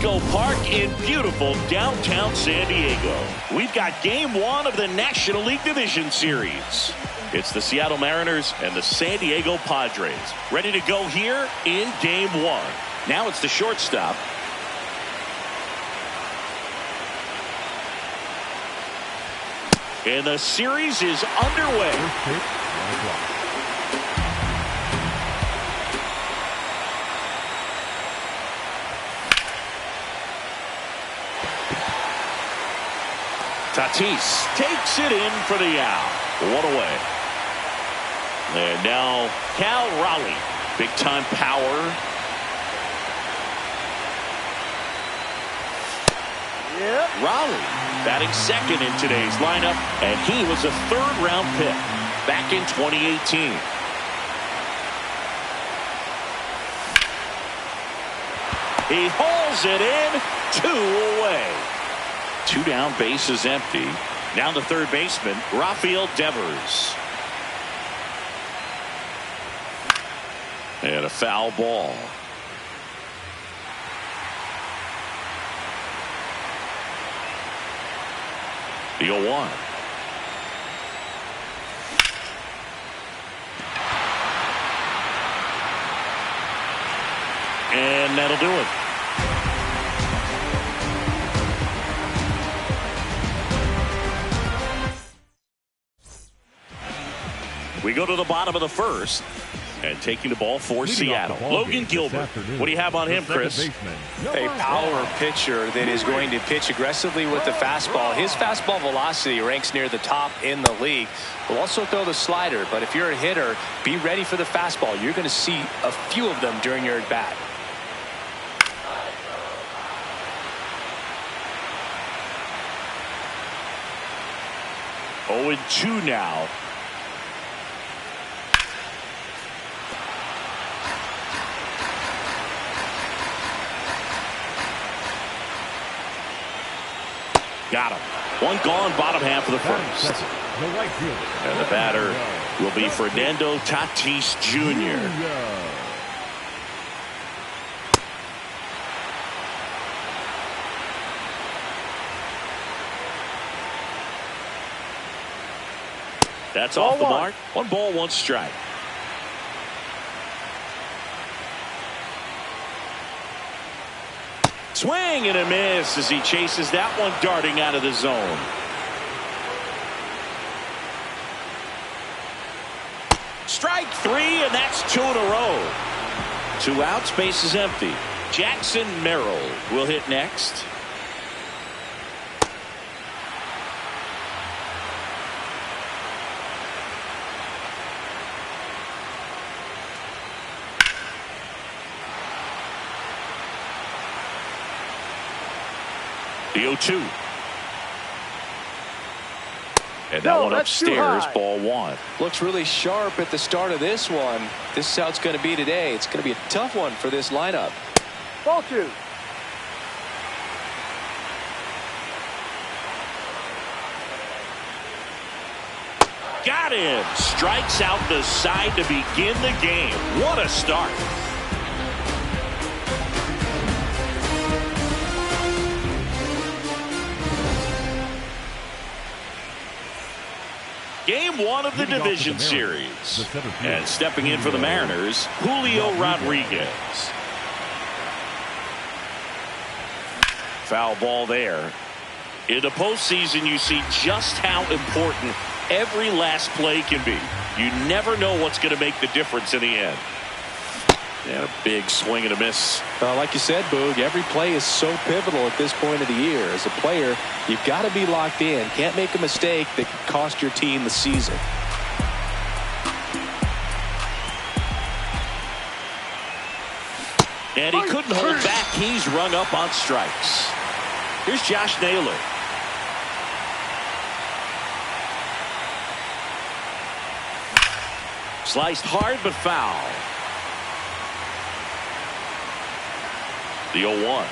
Petco Park in beautiful downtown San Diego. We've got Game 1 of the National League Division Series. It's the Seattle Mariners and the San Diego Padres ready to go here in Game 1. Now it's the shortstop. And the series is underway. Tatis takes it in for the out. One away. And now Cal Raleigh. Big time power. Yep. Raleigh batting second in today's lineup, and he was a third-round pick back in 2018. He hauls it in, 2 away. 2 down, bases empty. Now the third baseman, Rafael Devers. And a foul ball. The 0-1. And that'll do it. We go to the bottom of the first. And taking the ball for Seattle, Logan Gilbert. What do you have on him, Chris? A power pitcher that is going to pitch aggressively with the fastball. His fastball velocity ranks near the top in the league. Will also throw the slider, but if you're a hitter, be ready for the fastball. You're going to see a few of them during your at-bat. Oh, and 2 now. Got him. 1 gone, bottom half of the first. And the batter will be Fernando Tatis Jr. That's off the mark. 1 ball, 1 strike. Swing and a miss as he chases that one darting out of the zone. Strike 3, and that's 2 in a row. 2 outs, base is empty. Jackson Merrill will hit next. The 0-2. And that one upstairs, ball 1. Looks really sharp at the start of this one. This is how it's going to be today. It's going to be a tough one for this lineup. Ball 2. Got him. Strikes out the side to begin the game. What a start. Game 1 of the division series. And stepping in for the Mariners, Julio Rodriguez. Foul ball there. In the postseason, you see just how important every last play can be. You never know what's going to make the difference in the end. And a big swing and a miss. Like you said, Boog, every play is so pivotal at this point of the year. As a player, you've got to be locked in. Can't make a mistake that could cost your team the season. And he couldn't hold back. He's rung up on strikes. Here's Josh Naylor. Sliced hard but foul. The 0-1.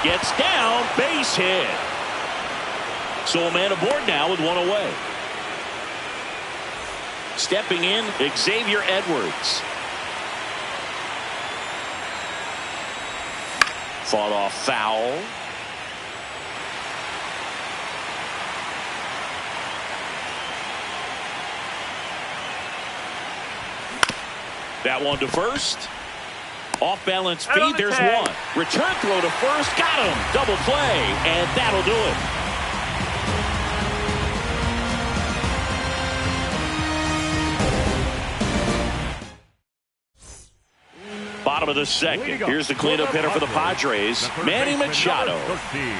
Gets down, base hit. So a man aboard now with 1 away. Stepping in, Xavier Edwards. Fought off foul. That one to first. Off balance feed. There's one. Return throw to first. Got him. Double play. And that'll do it. Bottom of the second. Here's the cleanup hitter for the Padres, Manny Machado. Manny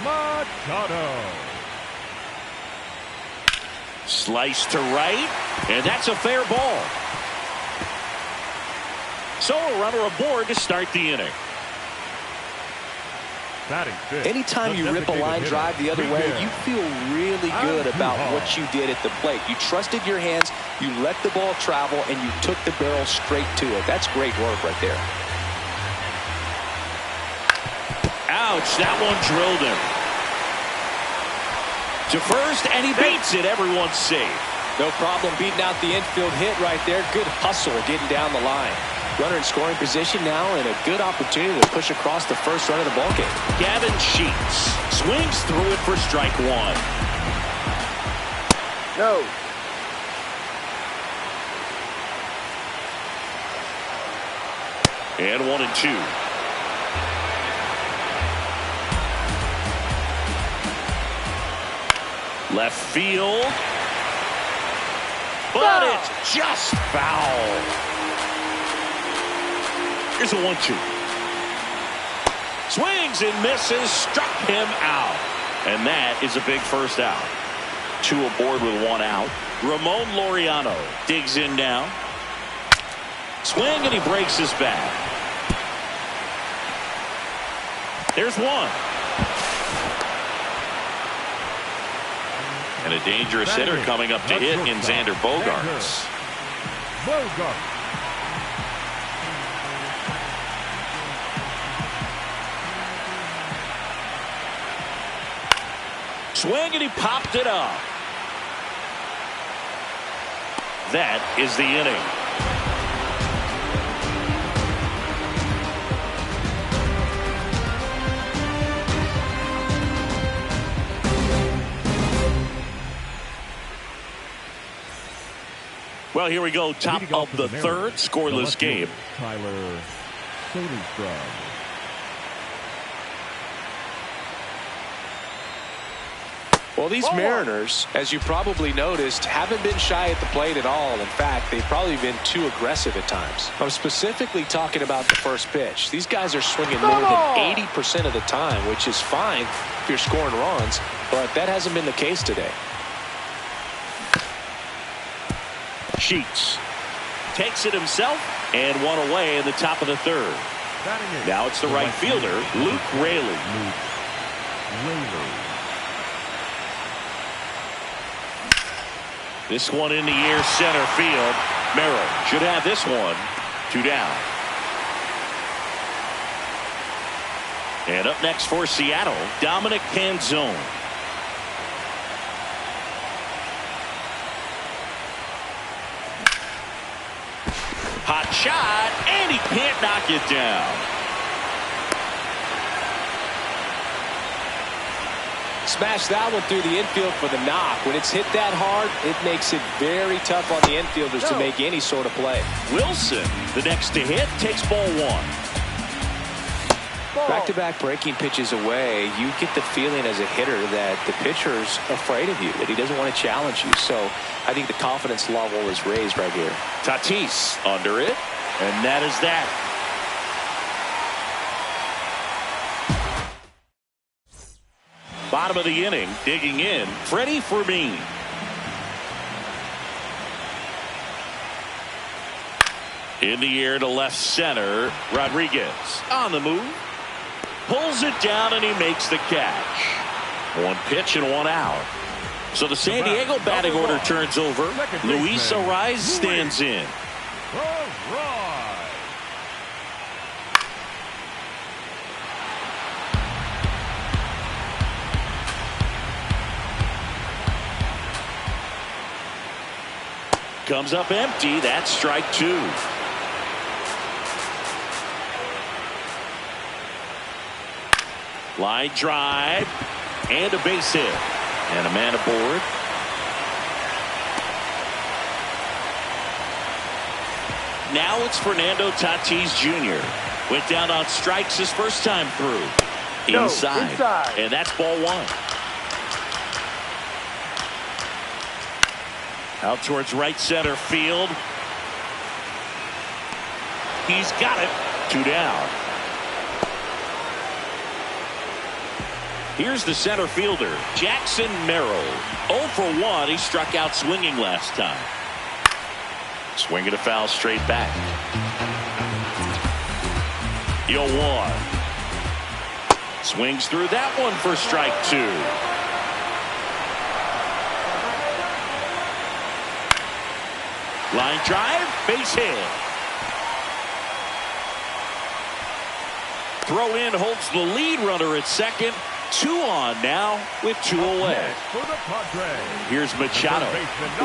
Machado. Slice to right, and that's a fair ball. So a runner aboard to start the inning. Anytime you rip a line drive the other way, you feel really good about what you did at the plate. You trusted your hands, you let the ball travel, and you took the barrel straight to it. That's great work right there. Ouch, that one drilled him. To first, and he beats it. Everyone's safe. No problem beating out the infield hit right there. Good hustle getting down the line. Runner in scoring position now, and a good opportunity to push across the first run of the ballgame. Gavin Sheets swings through it for strike one. No. And 1-2. Left field. But it's just foul. Here's a 1-2. Swings and misses. Struck him out. And that is a big first out. Two aboard with one out. Ramon Laureano digs in now. Swing and he breaks his bat. There's one. And a dangerous hitter coming up to hit in Xander Bogaerts. Swing and he popped it up. That is the inning. Well, here we go. Top of the third, scoreless game. Tyler Soderstrom. Well, these Mariners, as you probably noticed, haven't been shy at the plate at all. In fact, they've probably been too aggressive at times. I'm specifically talking about the first pitch. These guys are swinging more than 80% of the time, which is fine if you're scoring runs, but that hasn't been the case today. Sheets takes it himself and one away in the top of the third. Now it's the right fielder, Luke Raley. This one in the air, center field. Merrill should have this one. 2 down. And up next for Seattle, Dominic Canzone. Hot shot, and he can't knock it down. Smash that one through the infield for the knock. When it's hit that hard, it makes it very tough on the infielders to make any sort of play. Wilson, the next to hit, takes ball one. Back-to-back breaking pitches away, you get the feeling as a hitter that the pitcher's afraid of you, that he doesn't want to challenge you. So I think the confidence level is raised right here. Tatis under it, and that is that. Bottom of the inning, digging in, Freddie Fermin. In the air to left center, Rodriguez on the move. Pulls it down and he makes the catch. One pitch and one out. So the San Diego batting order turns over. Luis Arraez stands in. Comes up empty. That's strike two. Line drive and a base hit. And a man aboard. Now it's Fernando Tatis Jr. Went down on strikes his first time through. Inside. And that's ball one. Out towards right center field. He's got it. 2 down. Here's the center fielder, Jackson Merrill. 0 for 1. He struck out swinging last time. Swinging a foul straight back. 0-1. Swings through that one for strike 2. Line drive, base hit. Throw in holds the lead runner at second. 2 on now with 2 away. Here's Machado.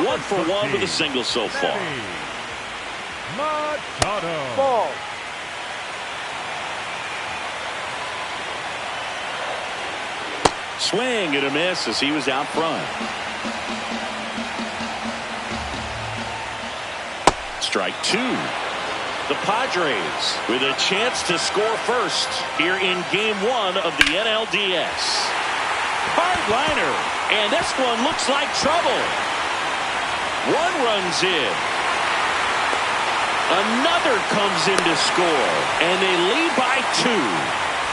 1 for 1 with a single so far. Machado. Ball. Swing and a miss as he was out front. Strike 2. The Padres with a chance to score first here in Game 1 of the NLDS. Hard liner, and this one looks like trouble. 1 runs in. Another comes in to score, and they lead by 2.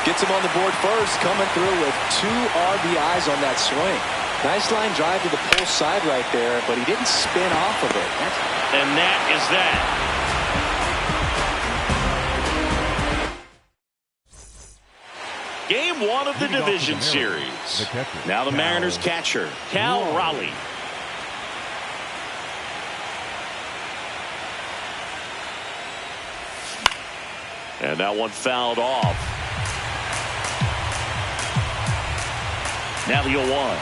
Gets him on the board first, coming through with 2 RBIs on that swing. Nice line drive to the pull side right there, but he didn't spin off of it. And that is that. Game 1 of the division series. Now the Mariners catcher, Cal Raleigh. And that one fouled off. Now the 0-1.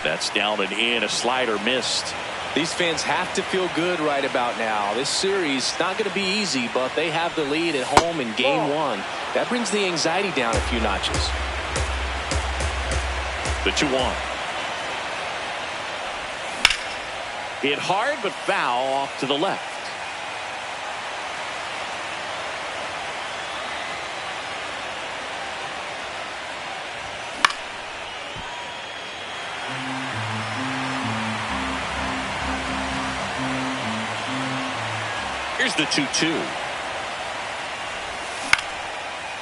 That's down and in. A slider missed. These fans have to feel good right about now. This series not going to be easy, but they have the lead at home in Game 1. That brings the anxiety down a few notches. The 2-1. Hit hard but foul off to the left. Here's the 2-2.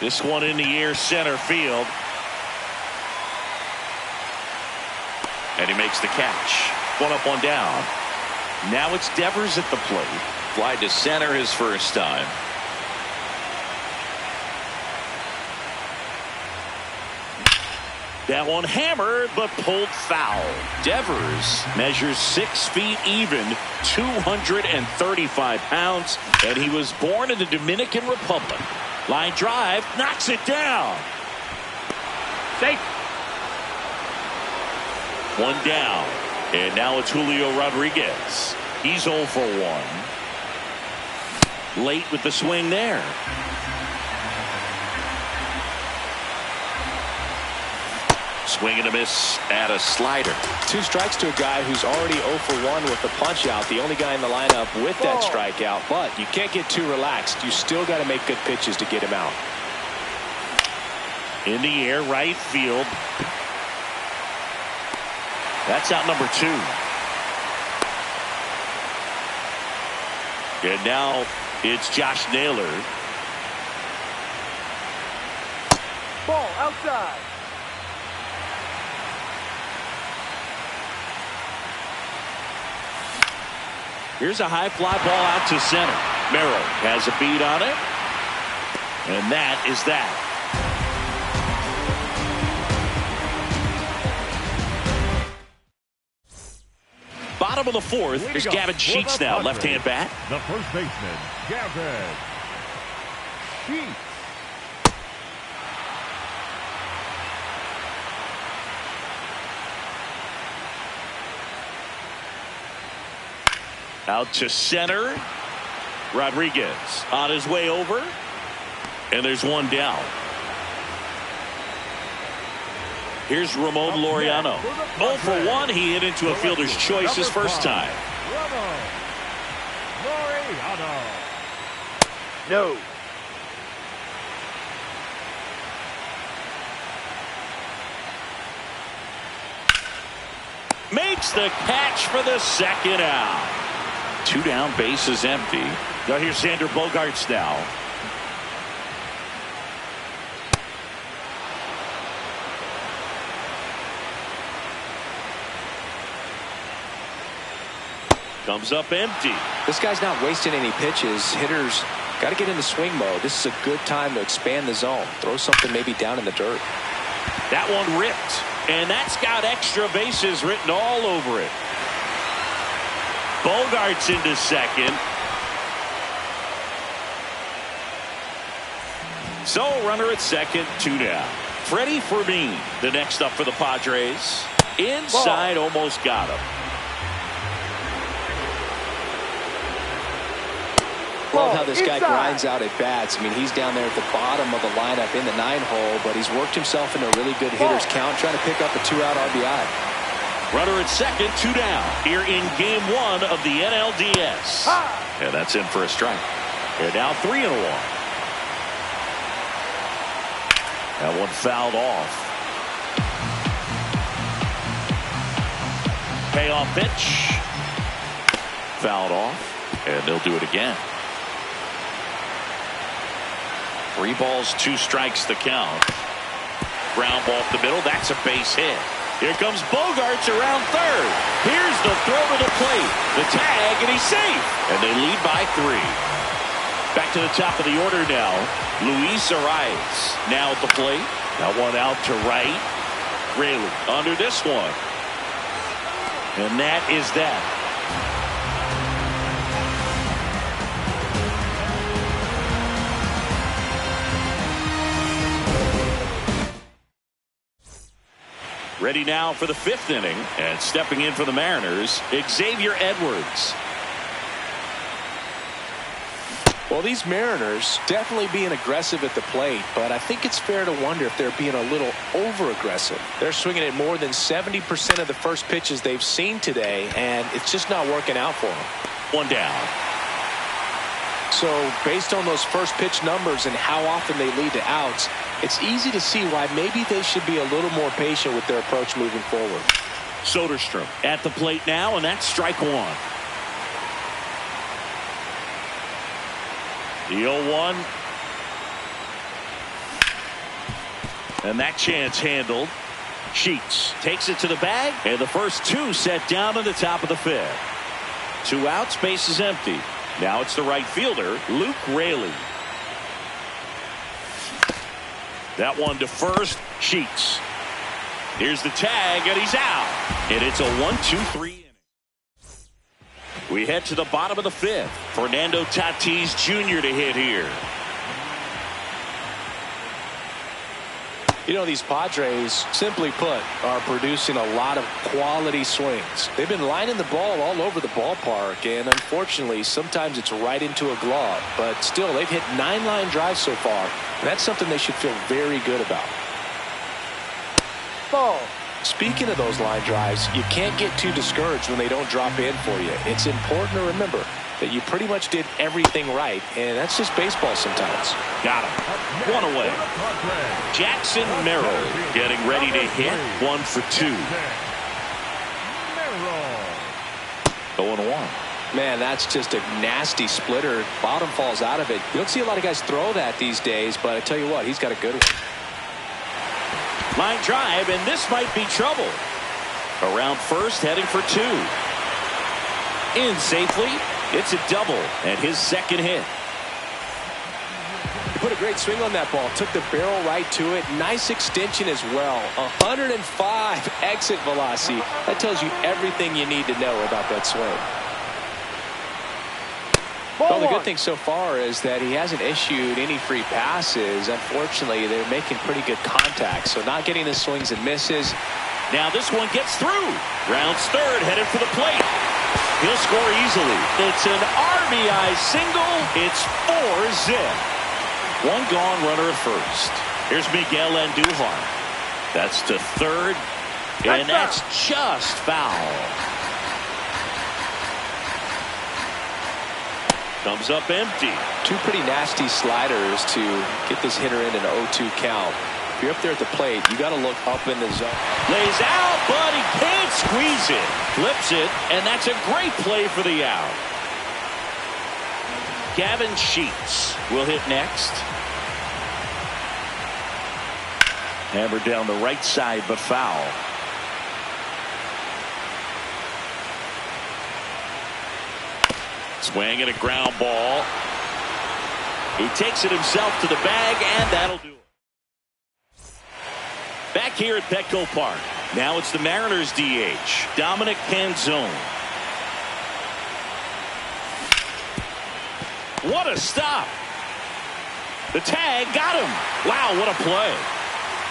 This one in the air, center field. And he makes the catch. 1 up, 1 down. Now it's Devers at the plate. Fly to center his first time. That one hammered but pulled foul. Devers measures 6 feet even, 235 pounds, and he was born in the Dominican Republic. Line drive, knocks it down. Safe. 1 down, and now it's Julio Rodriguez. He's 0 for 1. Late with the swing there. Swing and a miss at a slider. 2 strikes to a guy who's already 0 for 1 with the punch out. The only guy in the lineup with that strikeout. But you can't get too relaxed. You still got to make good pitches to get him out. In the air, right field. That's out number 2. And now it's Josh Naylor. Ball outside. Here's a high fly ball out to center. Merrill has a beat on it. And that is that. Bottom of the 4th. Here's Gavin Sheets now, left-hand bat. The first baseman, Gavin Sheets. Out to center. Rodriguez on his way over. And there's 1 down. Here's Ramon Laureano. 0 for 1. He hit into a fielder's choice his first time. Ramon Laureano. No. Makes the catch for the second out. 2 down, bases empty. Now here's Xander Bogaerts now. Comes up empty. This guy's not wasting any pitches. Hitters got to get into swing mode. This is a good time to expand the zone. Throw something maybe down in the dirt. That one ripped. And that's got extra bases written all over it. Bogaerts into second. So runner at second, 2 down. Freddie Fermin, the next up for the Padres. Inside, almost got him. Love how this guy grinds out at bats. I mean, he's down there at the bottom of the lineup in the 9-hole, but he's worked himself into a really good hitter's count, trying to pick up a 2-out RBI. Runner at second, 2 down. Here in Game 1 of the NLDS. And that's in for a strike. They're now 3-1. That one fouled off. Payoff pitch. Fouled off. And they'll do it again. 3 balls, 2 strikes the count. Ground ball up the middle. That's a base hit. Here comes Bogaerts around third. Here's the throw to the plate. The tag, and he's safe. And they lead by 3. Back to the top of the order now. Luis Arias now at the plate. That one out to right. Raley under this one. And that is that. Ready now for the 5th inning, and stepping in for the Mariners, Xavier Edwards. Well, these Mariners definitely being aggressive at the plate, but I think it's fair to wonder if they're being a little over-aggressive. They're swinging at more than 70% of the first pitches they've seen today, and it's just not working out for them. 1 down. So based on those first pitch numbers and how often they lead to outs, it's easy to see why maybe they should be a little more patient with their approach moving forward. Soderstrom at the plate now, and that's strike 1. The 0-1. And that chance handled. Sheets takes it to the bag, and the first 2 set down in the top of the 5th. 2 outs, base is empty. Now it's the right fielder, Luke Raley. That one to first, Sheets. Here's the tag, and he's out. And it's a 1-2-3 inning. We head to the bottom of the 5th. Fernando Tatis Jr. to hit here. You know, these Padres, simply put, are producing a lot of quality swings. They've been lining the ball all over the ballpark, and unfortunately, sometimes it's right into a glove. But still, they've hit 9 line drives so far, and that's something they should feel very good about. Ball. Speaking of those line drives, you can't get too discouraged when they don't drop in for you. It's important to remember that you pretty much did everything right, and that's just baseball sometimes. Got him. 1 away. Jackson Merrill getting ready to hit. 1 for 2. 0-1. Man, that's just a nasty splitter. Bottom falls out of it. You don't see a lot of guys throw that these days, but I tell you what, he's got a good one. Line drive, and this might be trouble. Around first, heading for 2. In safely. It's a double, and his second hit. He put a great swing on that ball. Took the barrel right to it. Nice extension as well. 105 exit velocity. That tells you everything you need to know about that swing. Well, the good thing so far is that he hasn't issued any free passes. Unfortunately, they're making pretty good contact, so not getting the swings and misses. Now this one gets through. Rounds third, headed for the plate. He'll score easily. It's an RBI single. It's 4-zip. 1 gone, runner at first. Here's Miguel Andujar. That's to third, and that's just foul. Comes up empty. Two pretty nasty sliders to get this hitter in an 0-2 count. If you're up there at the plate, you got to look up in the zone. Lays out, but he can't squeeze it. Flips it, and that's a great play for the out. Gavin Sheets will hit next. Hammered down the right side, but foul. Swing and a ground ball. He takes it himself to the bag, and that'll do it. Back here at Petco Park. Now it's the Mariners DH, Dominic Canzone. What a stop. The tag got him. Wow, what a play.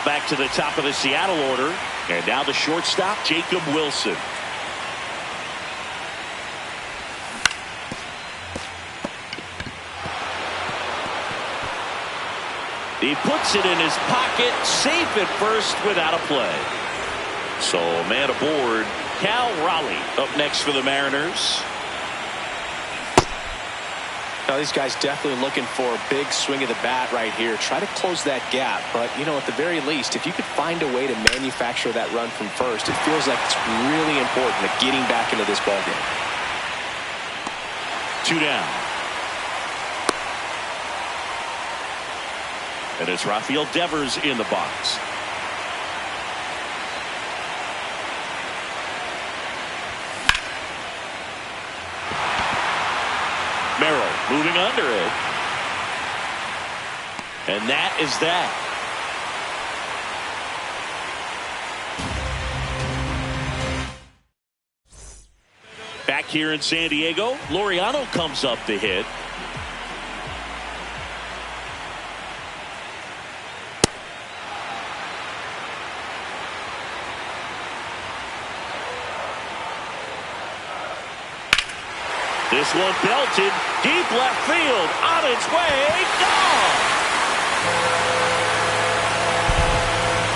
Back to the top of the Seattle order. And now the shortstop, Jacob Wilson. He puts it in his pocket, safe at first without a play. So man aboard, Cal Raleigh up next for the Mariners. Now these guys definitely looking for a big swing of the bat right here. Try to close that gap, but you know, at the very least, if you could find a way to manufacture that run from first, it feels like it's really important at getting back into this ballgame. 2 down. And it's Rafael Devers in the box. Merrill moving under it. And that is that. Back here in San Diego, Laureano comes up to hit. This one belted deep left field, on its way, gone.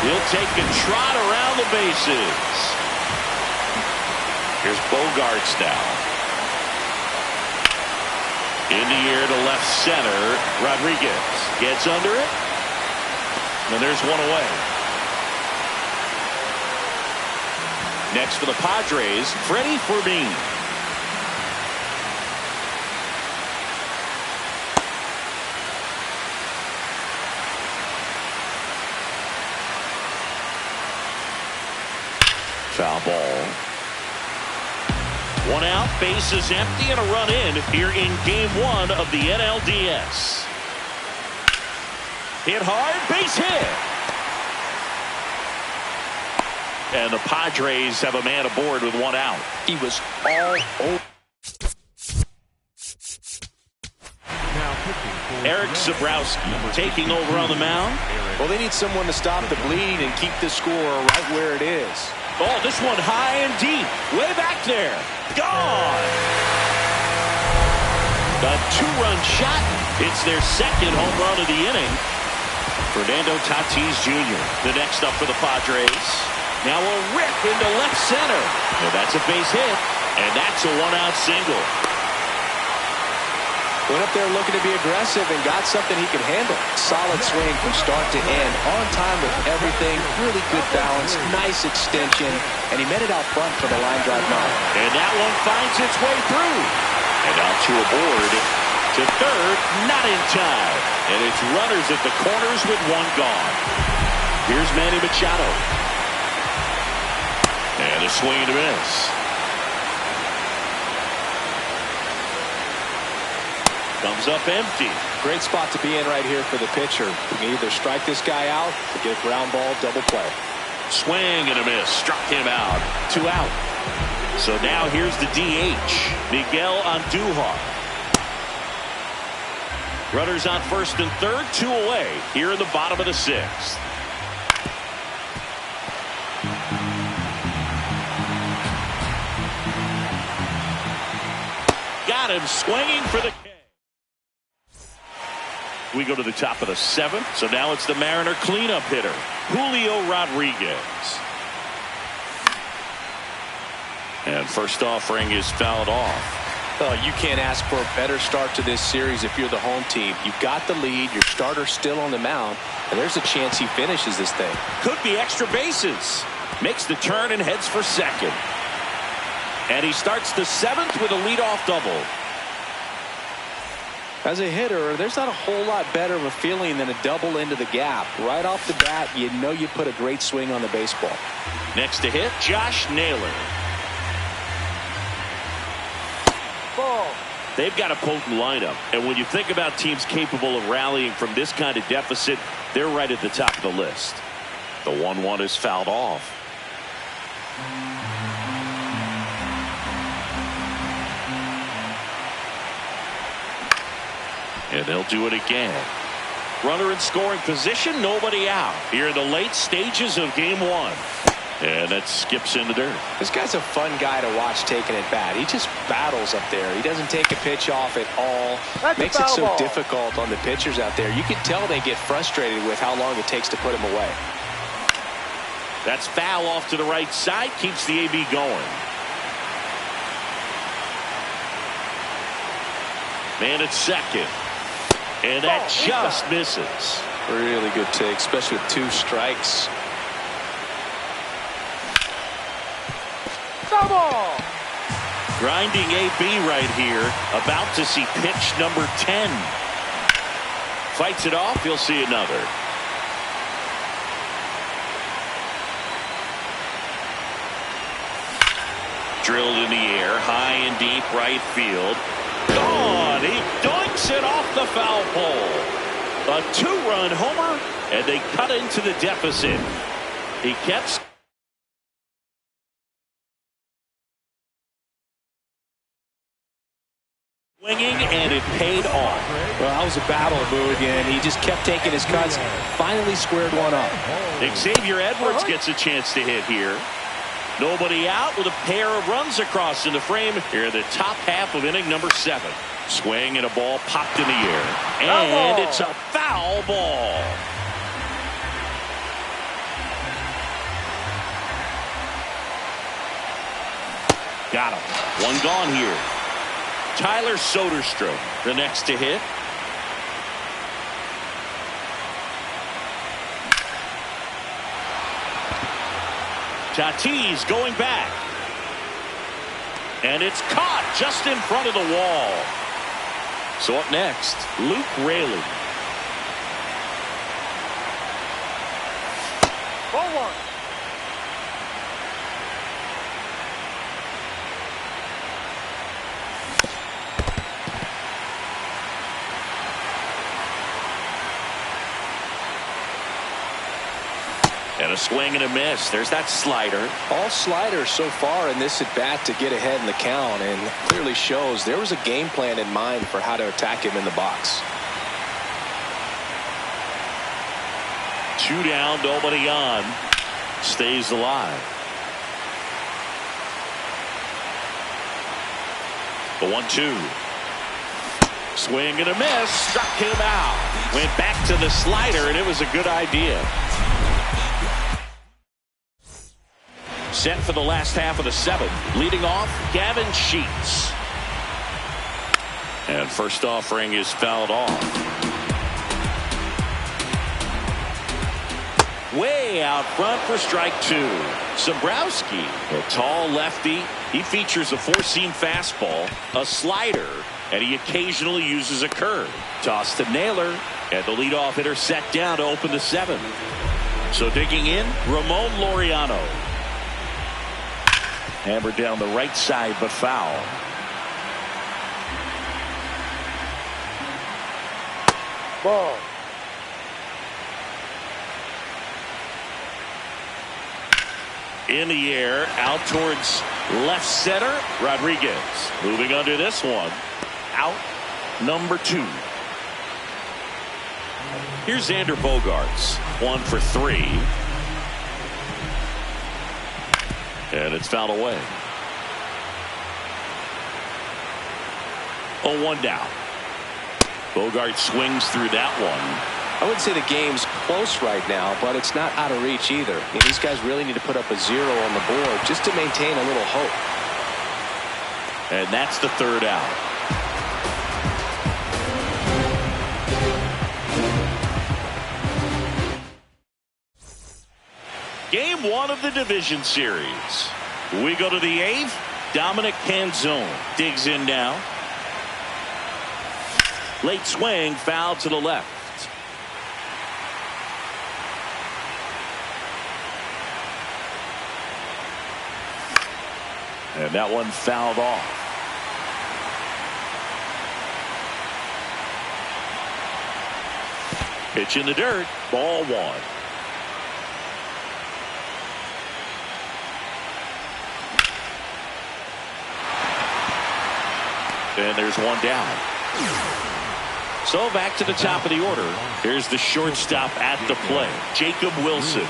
He'll take a trot around the bases. Here's Bogarts now. In the air to left center, Rodriguez gets under it, and there's one away. Next for the Padres, Freddie Fermin. Foul ball. One out, base is empty, and a run in here in Game 1 of the NLDS. Hit hard, base hit. And the Padres have a man aboard with one out. He was all over. Eric Zabrowski taking over on the mound. Well, they need someone to stop the bleed and keep the score right where it is. Oh, this one high and deep. Way back there. Gone. A 2-run shot. It's their second home run of the inning. Fernando Tatis Jr. the next up for the Padres. Now a rip into left center. And that's a base hit. And that's a 1-out single. Went up there looking to be aggressive and got something he could handle. Solid swing from start to end. On time with everything. Really good balance. Nice extension. And he met it out front for the line drive knock. And that one finds its way through. And out to aboard. To third. Not in time. And it's runners at the corners with one gone. Here's Manny Machado. And a swing and a miss. Comes up empty. Great spot to be in right here for the pitcher. You can either strike this guy out or get a ground ball, double play. Swing and a miss. Struck him out. 2 out. So now here's the DH, Miguel Andujar. Runners on first and third, 2 away here in the bottom of the 6th. Got him swinging for the K. We go to the top of the 7th. So now it's the Mariner cleanup hitter, Julio Rodriguez. And first offering is fouled off. Oh, you can't ask for a better start to this series if you're the home team. You've got the lead, your starter's still on the mound, and there's a chance he finishes this thing. Could be extra bases. Makes the turn and heads for second. And he starts the 7th with a leadoff double. As a hitter, there's not a whole lot better of a feeling than a double into the gap. Right off the bat, you know you put a great swing on the baseball. Next to hit, Josh Naylor. Ball. They've got a potent lineup, and when you think about teams capable of rallying from this kind of deficit, they're right at the top of the list. The 1-1 is fouled off. And they'll do it again. Runner in scoring position, nobody out. Here in the late stages of game 1. And that skips into dirt. This guy's a fun guy to watch taking at bat. He just battles up there. He doesn't take a pitch off at all. Makes it so difficult on the pitchers out there. You can tell they get frustrated with how long it takes to put him away. That's foul off to the right side. Keeps the AB going. Man at second. And that just misses. Really good take, especially with 2 strikes. Grinding AB right here. About to see pitch number 10. Fights it off. You'll see another. Drilled in the air. High and deep right field. Gone. He doinks it off the foul pole. A 2-run homer. And they cut into the deficit. He kept swinging, and it paid off. Well, that was a battle, Boog, and he just kept taking his cuts. Finally squared one up. Xavier Edwards gets a chance to hit here. Nobody out with a pair of runs across in the frame here in the top half of inning number 7. Swing and a ball popped in the air. And it's a foul ball. Got him. One gone here. Tyler Soderstrom, the next to hit. Tatis going back. And it's caught just in front of the wall. So up next, Luke Raley. Ball 1. And a swing and a miss. There's that slider. All sliders so far in this at bat to get ahead in the count, and clearly shows there was a game plan in mind for how to attack him in the box. 2 down, nobody on. Stays alive. The 1-2. Swing and a miss. Struck him out. Went back to the slider, and it was a good idea. Set for the last half of the 7th. Leading off, Gavin Sheets. And first offering is fouled off. Way out front for strike 2. Sobrowski, a tall lefty. He features a 4-seam fastball, a slider, and he occasionally uses a curve. Toss to Naylor, and the leadoff hitter set down to open the 7th. So digging in, Ramon Laureano. Hammered down the right side, but foul. Ball. In the air, out towards left center. Rodriguez moving under this one. Out number 2. Here's Xander Bogaerts. 1 for 3. And it's fouled away. 0-1 down. Bogart swings through that one. I wouldn't say the game's close right now, but it's not out of reach either. These guys really need to put up a 0 on the board just to maintain a little hope. And that's the third out. Game 1 of the division series. We go to the 8th. Dominic Canzone digs in now. Late swing, foul to the left. And that one fouled off. Pitch in the dirt, ball 1. And there's one down. So back to the top of the order. Here's the shortstop at the plate, Jacob Wilson.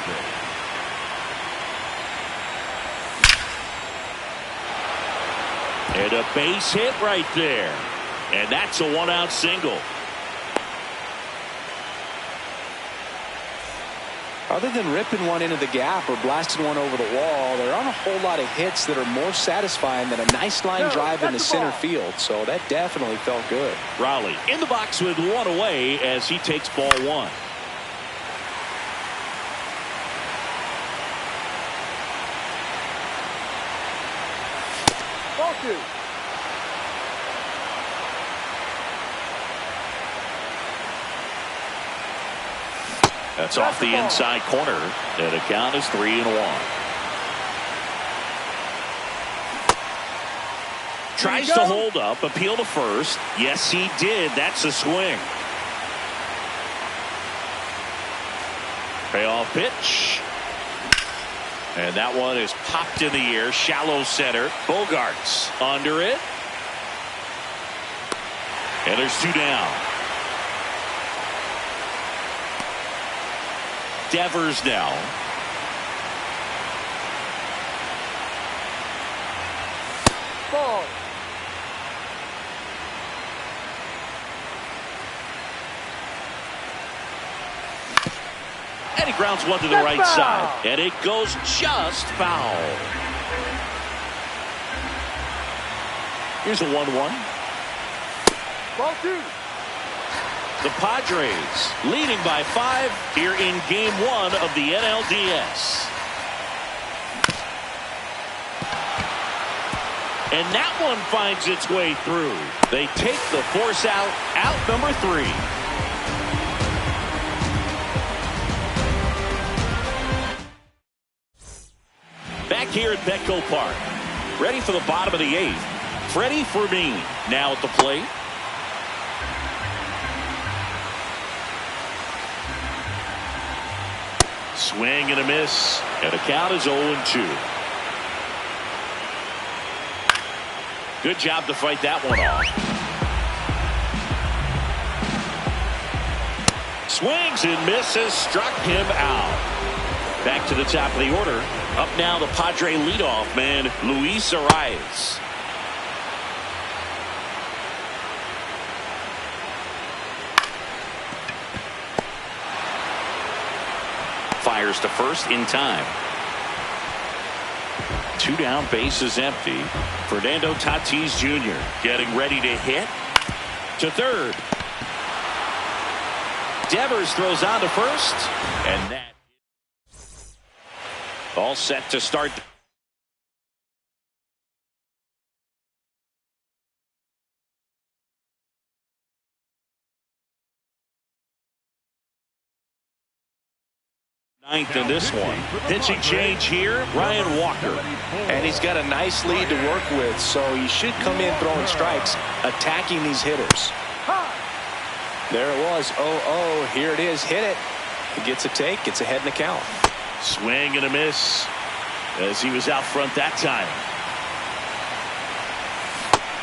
And a base hit right there. And that's a 1-out single. Other than ripping one into the gap or blasting one over the wall, there aren't a whole lot of hits that are more satisfying than a nice line drive into center field. So that definitely felt good. Raleigh in the box with one away as he takes ball 1. Ball 2. That's off the inside corner. And the count is 3-1. Tries to hold up, appeal to first. Yes, he did. That's a swing. Payoff pitch. And that one is popped in the air. Shallow center. Bogarts under it. And there's 2 down. Devers now. Ball. And he grounds one to the right side. And it goes just foul. Here's a 1-1. Ball 2. The Padres leading by 5 here in Game 1 of the NLDS. And that one finds its way through. They take the force out number 3. Back here at Petco Park. Ready for the bottom of the 8th. Freddie Fermin now at the plate. Swing and a miss, and the count is 0-2. Good job to fight that one off. Swings and misses, struck him out. Back to the top of the order. Up now the Padre leadoff man, Luis Arias. Fires to first in time. 2 down, bases empty. Fernando Tatis Jr. getting ready to hit. To third. Devers throws on to first. And that all set to start. Ninth in this one. Pitching change here, Ryan Walker. And he's got a nice lead to work with, so he should come in throwing strikes, attacking these hitters. There it was. 0-0. Here it is. Hit it. He gets a take. Gets ahead in the count. Swing and a miss as he was out front that time.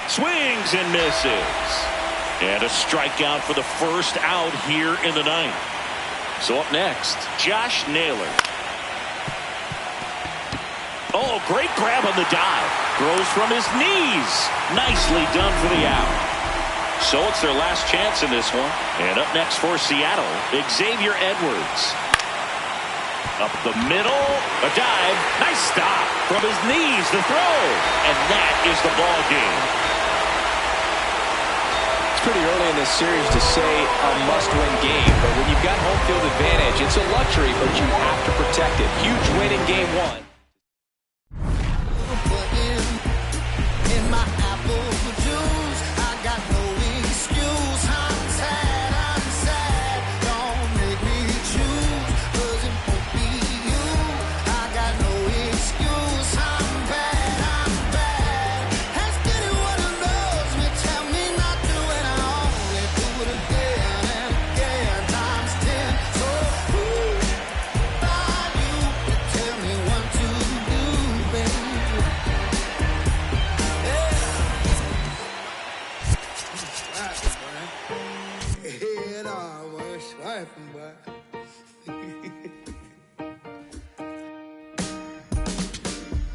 Swings and misses. And a strikeout for the first out here in the 9th. So up next, Josh Naylor. Oh, great grab on the dive. Throws from his knees. Nicely done for the out. So it's their last chance in this one. And up next for Seattle, Xavier Edwards. Up the middle, a dive, nice stop from his knees, the throw, and that is the ball game. It's pretty early in this series to say a must-win game, but when you've got home field advantage, it's a luxury, but you have to protect it. Huge win in game one.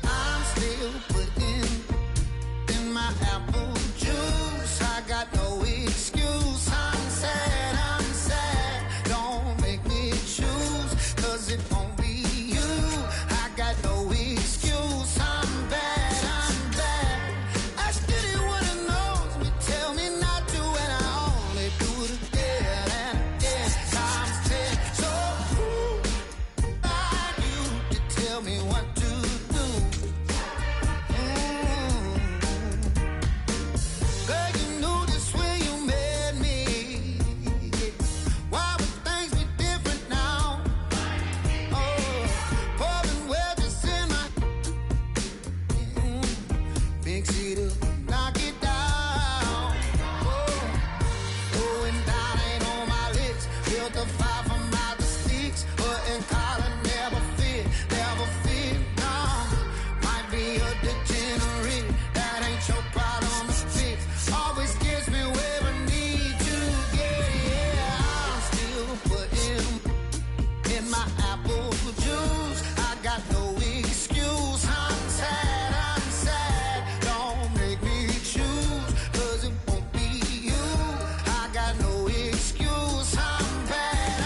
I'm still putting in my apple juice. I got no excuse. I'm sad. Don't make me choose, 'cause it won't be you. I got no excuse. I'm bad. Ask anyone who knows me, tell me not to, and I only do it again and again. Times 10. So who are you to tell me what to do? Girl, you knew this when you met me. Why would things be different now? Oh, pouring wedges in my big city, knock it down. Oh, going down ain't on my list. Built a fire from out the sticks, but in collar never fit. No, might be a degenerate. That ain't your problem to fix. Always gives me where I need to get. Yeah, I'm still putting in my apple juice. I got no excuse. I'm sad. Don't make me choose, 'cause it won't be you. I got no excuse. I'm bad.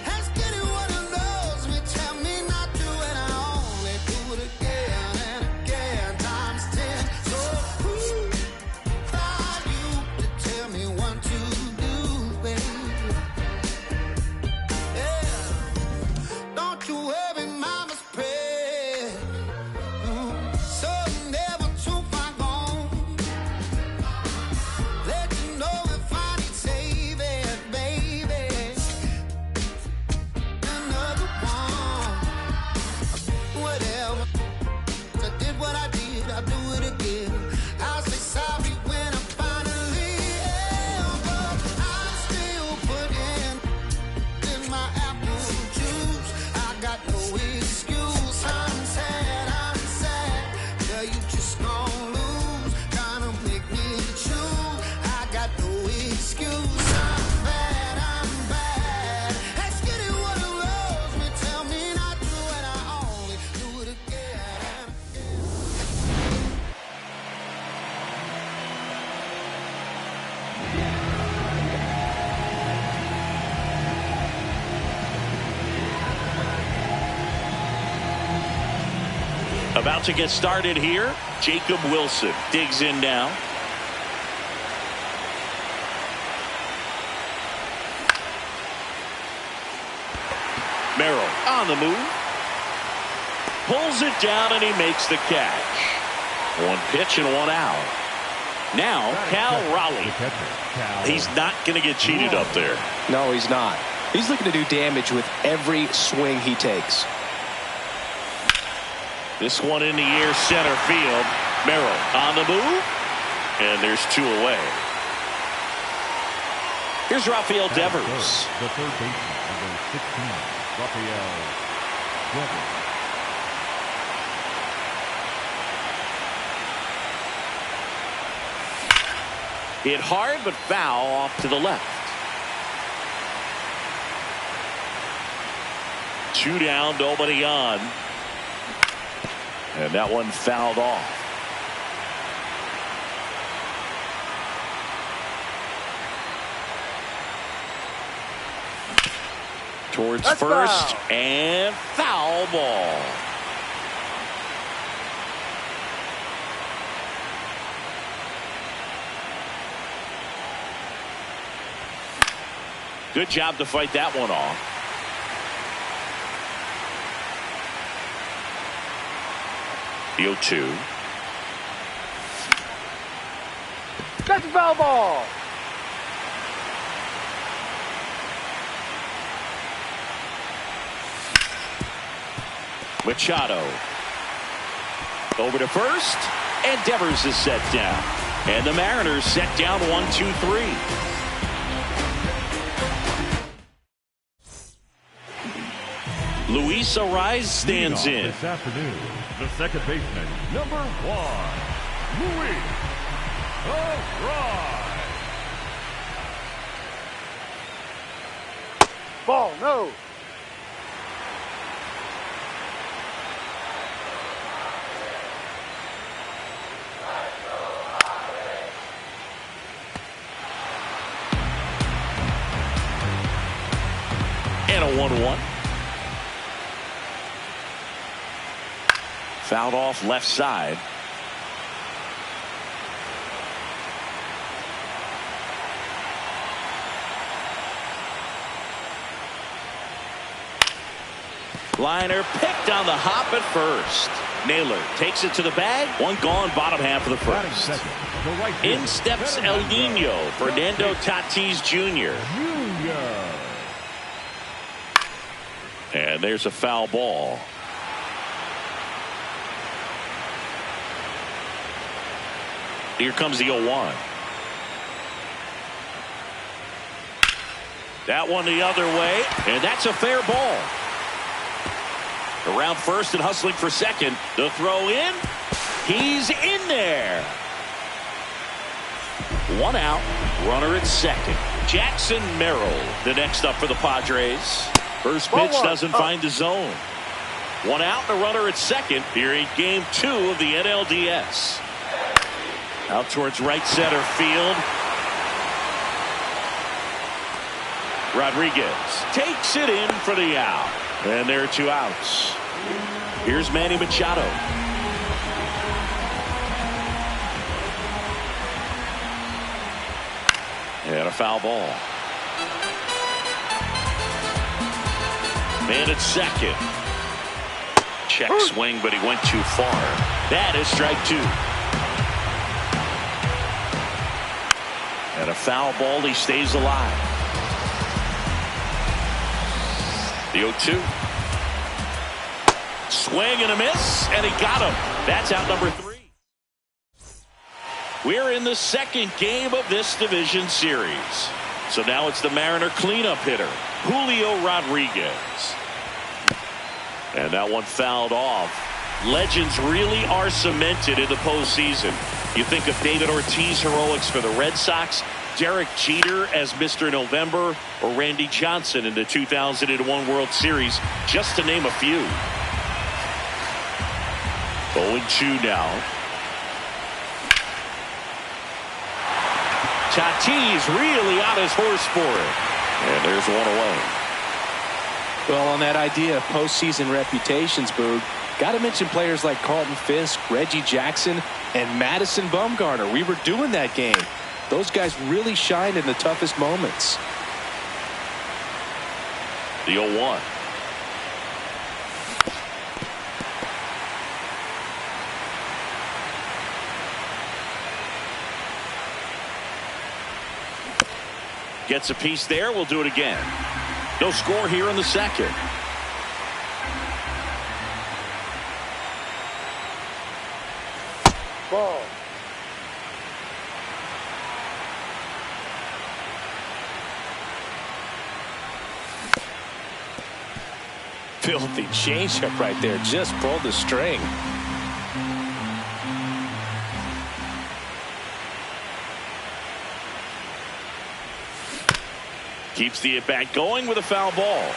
Ask anyone who knows me, tell me not to, and I only do it again and again. Times 10. So who are you to tell me what to do, baby? Yeah. Don't you worry, mama's prayer. So never too far gone. Let you know if I need saving, baby. Another one. Whatever. I did what I did, I'll do it again. I'll say sorry when I finally am, but I'm still putting in my apple juice. I got no excuse. I'm sad. Girl, you just gon' lose, trying to make me choose. I got no excuse. I'm bad. Ask anyone who loves me, tell me not to, and I only do it again and again. About to get started here. Jacob Wilson digs in now. Merrill on the move. Pulls it down and he makes the catch. One pitch and one out. Now Cal Raleigh. He's not going to get cheated up there. No, he's not. He's looking to do damage with every swing he takes. This one in the air, center field. Merrill on the move. And there's two away. Here's Rafael Devers. The third baseman, number 16, Rafael Devers. Hit hard but foul off to the left. Two down, nobody on. And that one fouled off. Towards That's first foul. and foul ball. Good job to fight that one off. The 0-2. That's a foul ball. Machado. Over to first. And Devers is set down. And the Mariners set down 1-2-3. Luis Ariz stands in. This afternoon, the second baseman, number 1, Luis Ariz. Ball, no. And a 1-1. Fouled off left side. Liner picked on the hop at first. Naylor takes it to the bag. One gone, bottom half of the Batting first. second, the right In fielder, steps Fernando El Nino, Fernando Tatis Jr. Jr. And there's a foul ball. Here comes the 0-1. That one the other way, and that's a fair ball. Around first and hustling for second. The throw in. He's in there. One out. Runner at second. Jackson Merrill, the next up for the Padres. First pitch doesn't find the zone. One out, and a runner at second here in Game 2 of the NLDS. Out towards right center field. Rodriguez takes it in for the out. And there are 2 outs. Here's Manny Machado. And a foul ball. Man at second. Check swing, but he went too far. That is strike 2. And a foul ball, he stays alive. The 0-2. Swing and a miss, and he got him. That's out number 3. We're in the second game of this division series. So now it's the Mariner cleanup hitter, Julio Rodriguez. And that one fouled off. Legends really are cemented in the postseason. You think of David Ortiz heroics for the Red Sox, Derek Jeter as Mr. November, or Randy Johnson in the 2001 World Series, just to name a few. 0-2 now. Tatis really on his horse for it. And there's one away. Well, on that idea of postseason reputations, Boog, got to mention players like Carlton Fisk, Reggie Jackson, and Madison Bumgarner. We were doing that game. Those guys really shined in the toughest moments. The 0-1. Gets a piece there. We'll do it again. No score here in the second. Ball. Filthy changeup right there. Just pulled the string. Keeps the at-bat going with a foul ball.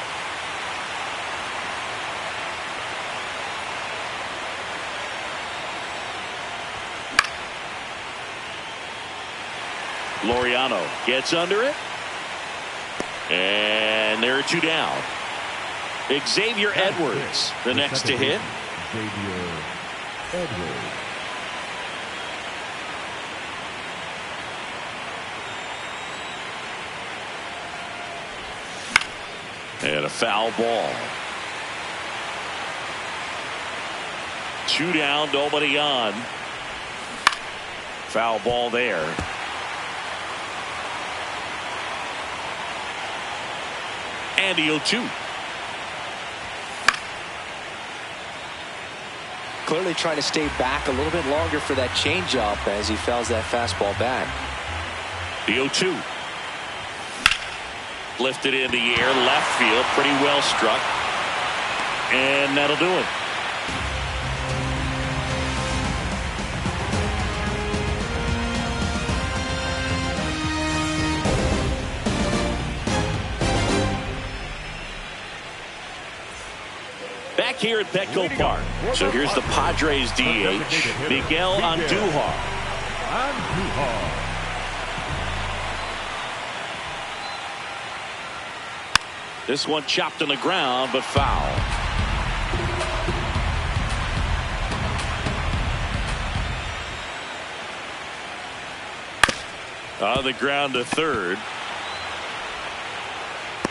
Laureano gets under it. And there are 2 down. Xavier Edwards, the next to hit. Xavier Edwards. And a foul ball. 2 down, nobody on. Foul ball there. And the 0-2. Clearly trying to stay back a little bit longer for that changeup as he fouls that fastball back. The 0-2. Lifted in the air, left field, pretty well struck. And that'll do it. Back here at Petco Park. So here's the Padres DH, Miguel Andujar. This one chopped on the ground, but foul. On the ground to third.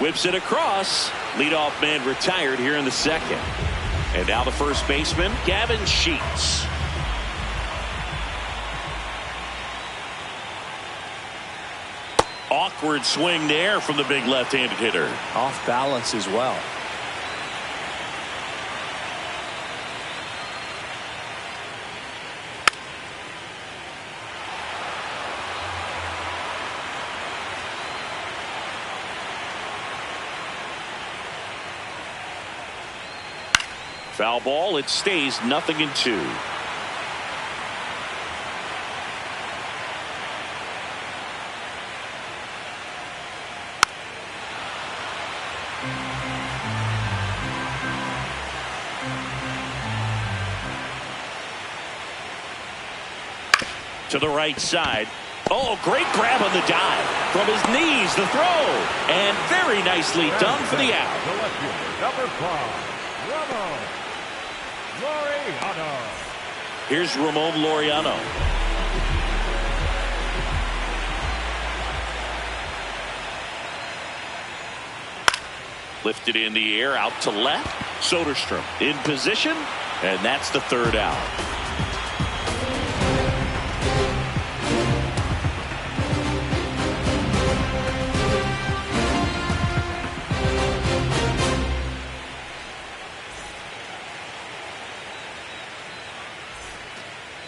Whips it across. Leadoff man retired here in the second. And now the first baseman, Gavin Sheets. Awkward swing there from the big left-handed hitter. Off balance as well. Foul ball. It stays 0-2. To the right side. Oh, great grab on the dive. From his knees, the throw. And very nicely done for the out. Number 5, Ramon Laureano. Here's Ramon Laureano. Lifted in the air, out to left. Soderstrom in position, and that's the third out.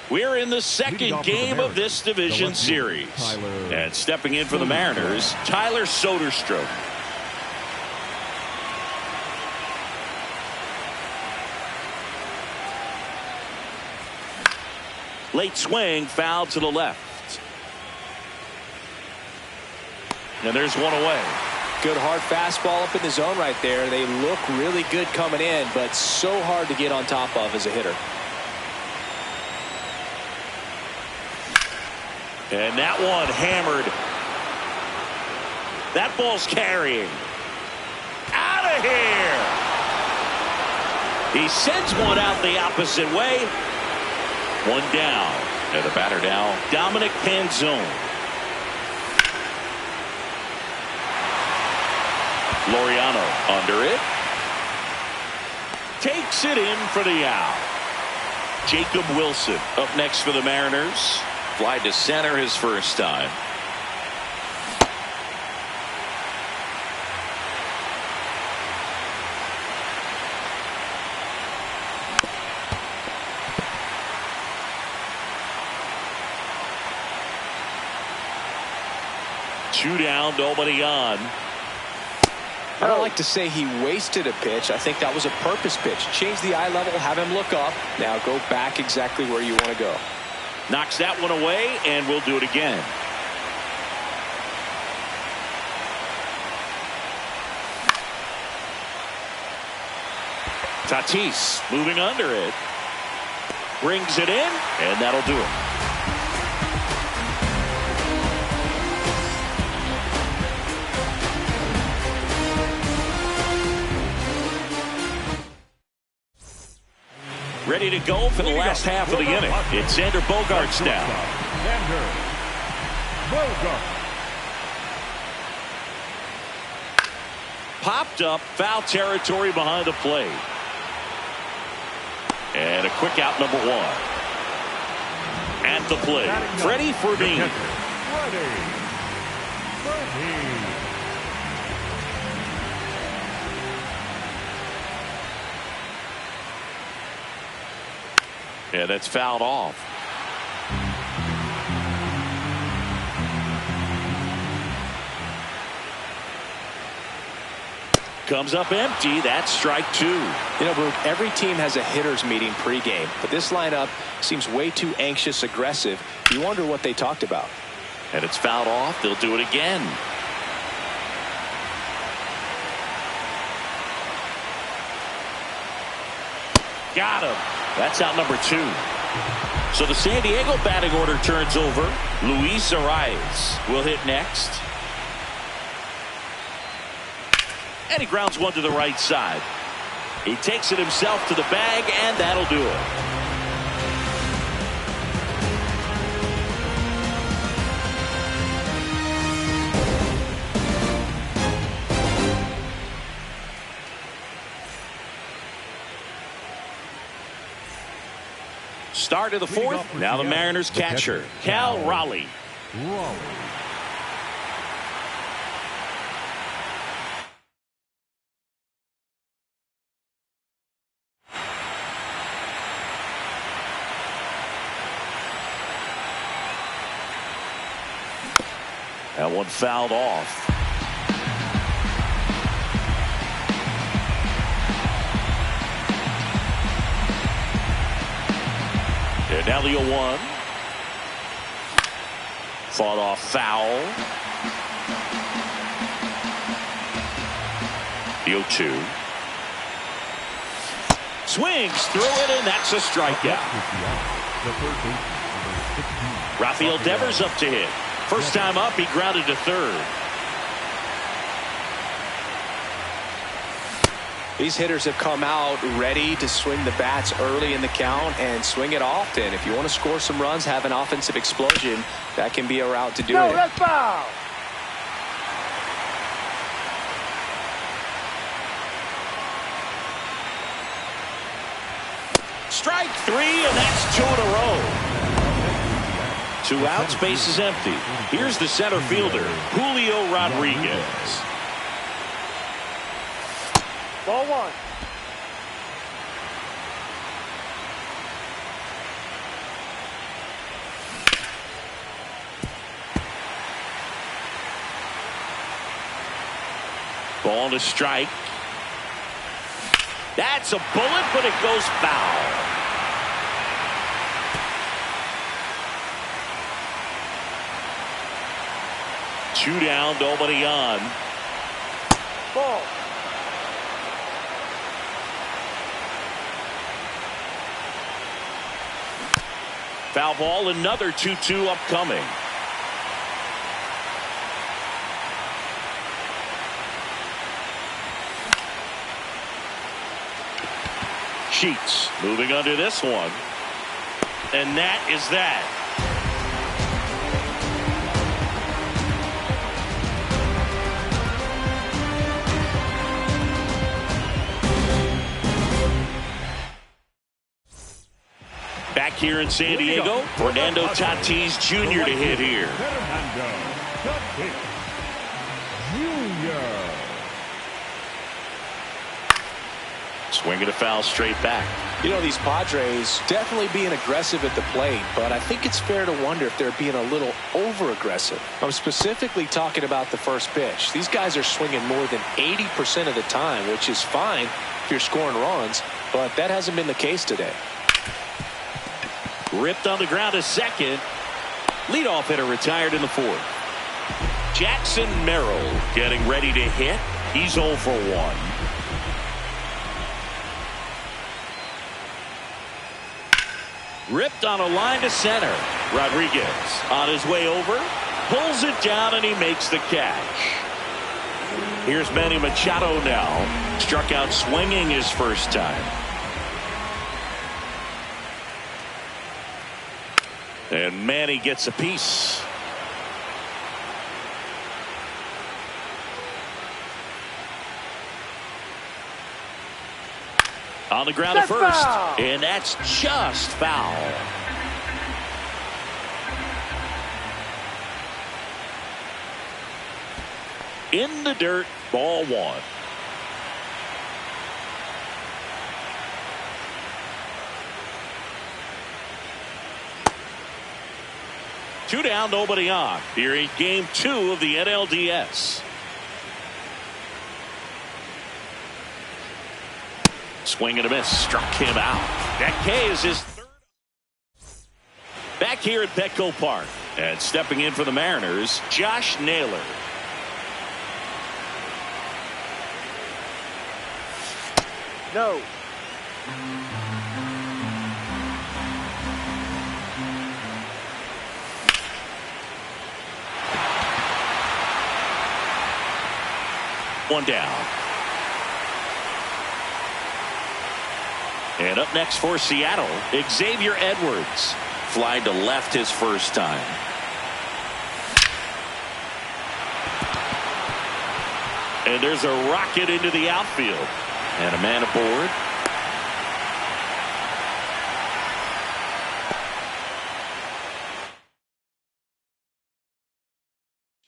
We're in the second game of this division series. And stepping in for the Mariners, Tyler Soderstrom. Late swing, foul to the left. And there's one away. Good hard fastball up in the zone right there. They look really good coming in, but so hard to get on top of as a hitter. And that one hammered. That ball's carrying. Out of here. He sends one out the opposite way. One down. And the batter now, Dominic Panzone. Laureano under it. Takes it in for the out. Jacob Wilson up next for the Mariners. Fly to center his first time. Two down, nobody on. I don't like to say he wasted a pitch. I think that was a purpose pitch. Change the eye level, have him look up. Now go back exactly where you want to go. Knocks that one away, and we'll do it again. Tatis moving under it. Brings it in, and that'll do it. Ready to go for the last half of the inning. It's Xander Bogaerts now. Xander Bogaerts. Popped up, foul territory behind the plate. And a quick out, number one. At the plate, Freddie Freddie. And that's fouled off. Comes up empty. That's strike two. You know, Brooke, every team has a hitters meeting pregame, but this lineup seems way too anxious, aggressive. You wonder what they talked about. And it's fouled off. They'll do it again. Got him. That's out number two. So the San Diego batting order turns over. Luis Arias will hit next. And he grounds one to the right side. He takes it himself to the bag, and that'll do it. Start of the fourth. Now the Mariners catcher, Cal Raleigh. That one fouled off. And now the 0-1. Fought off foul. The 0-2. Swings through it, and that's a strikeout. Rafael Devers up to hit. First time up, he grounded to third. These hitters have come out ready to swing the bats early in the count and swing it often. If you want to score some runs, have an offensive explosion, that can be a route to do it. No, that's foul. Strike three, and that's two in a row. 2 outs, base is empty. Here's the center fielder, Julio Rodriguez. Ball one. Ball to strike. That's a bullet, but it goes foul. Two down, nobody on. Ball. Foul ball, another 2-2 upcoming. Sheets moving under this one. And that is that. Back here in San Diego, Fernando Tatis Jr. to hit here. Fernando Tatis Jr. Swinging a foul straight back. You know, these Padres definitely being aggressive at the plate, but I think it's fair to wonder if they're being a little over-aggressive. I'm specifically talking about the first pitch. These guys are swinging more than 80% of the time, which is fine if you're scoring runs, but that hasn't been the case today. Ripped on the ground to second. Leadoff hitter retired in the fourth. Jackson Merrill getting ready to hit. He's 0 for 1. Ripped on a line to center. Rodriguez on his way over. Pulls it down and he makes the catch. Here's Manny Machado now. Struck out swinging his first time. And Manny gets a piece. On the ground at first. Foul. And that's just foul. In the dirt, ball one. Two down, nobody on. Here in game 2 of the NLDS. Swing and a miss. Struck him out. That K is his third. Back here at Petco Park. And stepping in for the Mariners, Josh Naylor. No. One down. And up next for Seattle, Xavier Edwards. Fly to left his first time. And there's a rocket into the outfield. And a man aboard.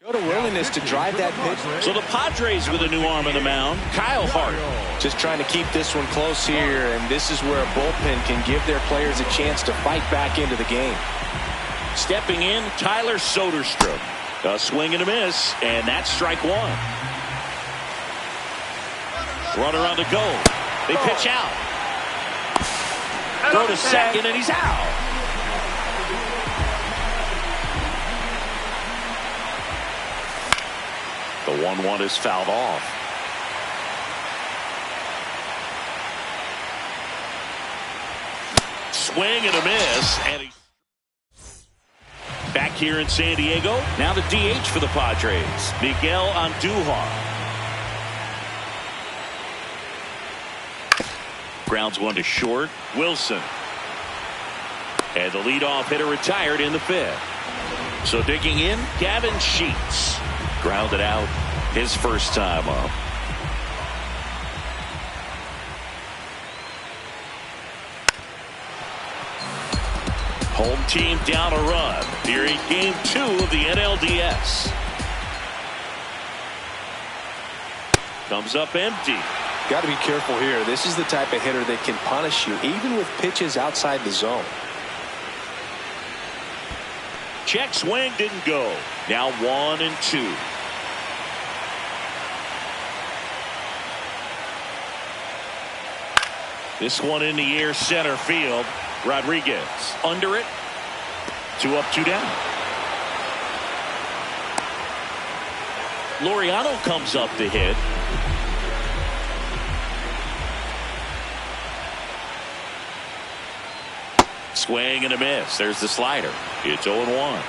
Showed a willingness to drive that pitch. So the Padres with a new arm on the mound, Kyle Hart. Just trying to keep this one close here, and this is where a bullpen can give their players a chance to fight back into the game. Stepping in, Tyler Soderstrom. A swing and a miss, and that's strike one. Runner on the go. They pitch out. Throw to second, and he's out. The 1-1 is fouled off. Swing and a miss, and he's back here in San Diego. Now the DH for the Padres, Miguel Andujar. Grounds one to short. Wilson. And the leadoff hitter retired in the 5th. So digging in, Gavin Sheets. Grounded out his first time up. Home team down a run here in game 2 of the NLDS. Comes up empty. Got to be careful here. This is the type of hitter that can punish you even with pitches outside the zone. Check swing didn't go. Now 1-2. This one in the air, center field. Rodriguez under it. 2 up, 2 down. Laureano comes up to hit. Swing and a miss. There's the slider. It's 0-1.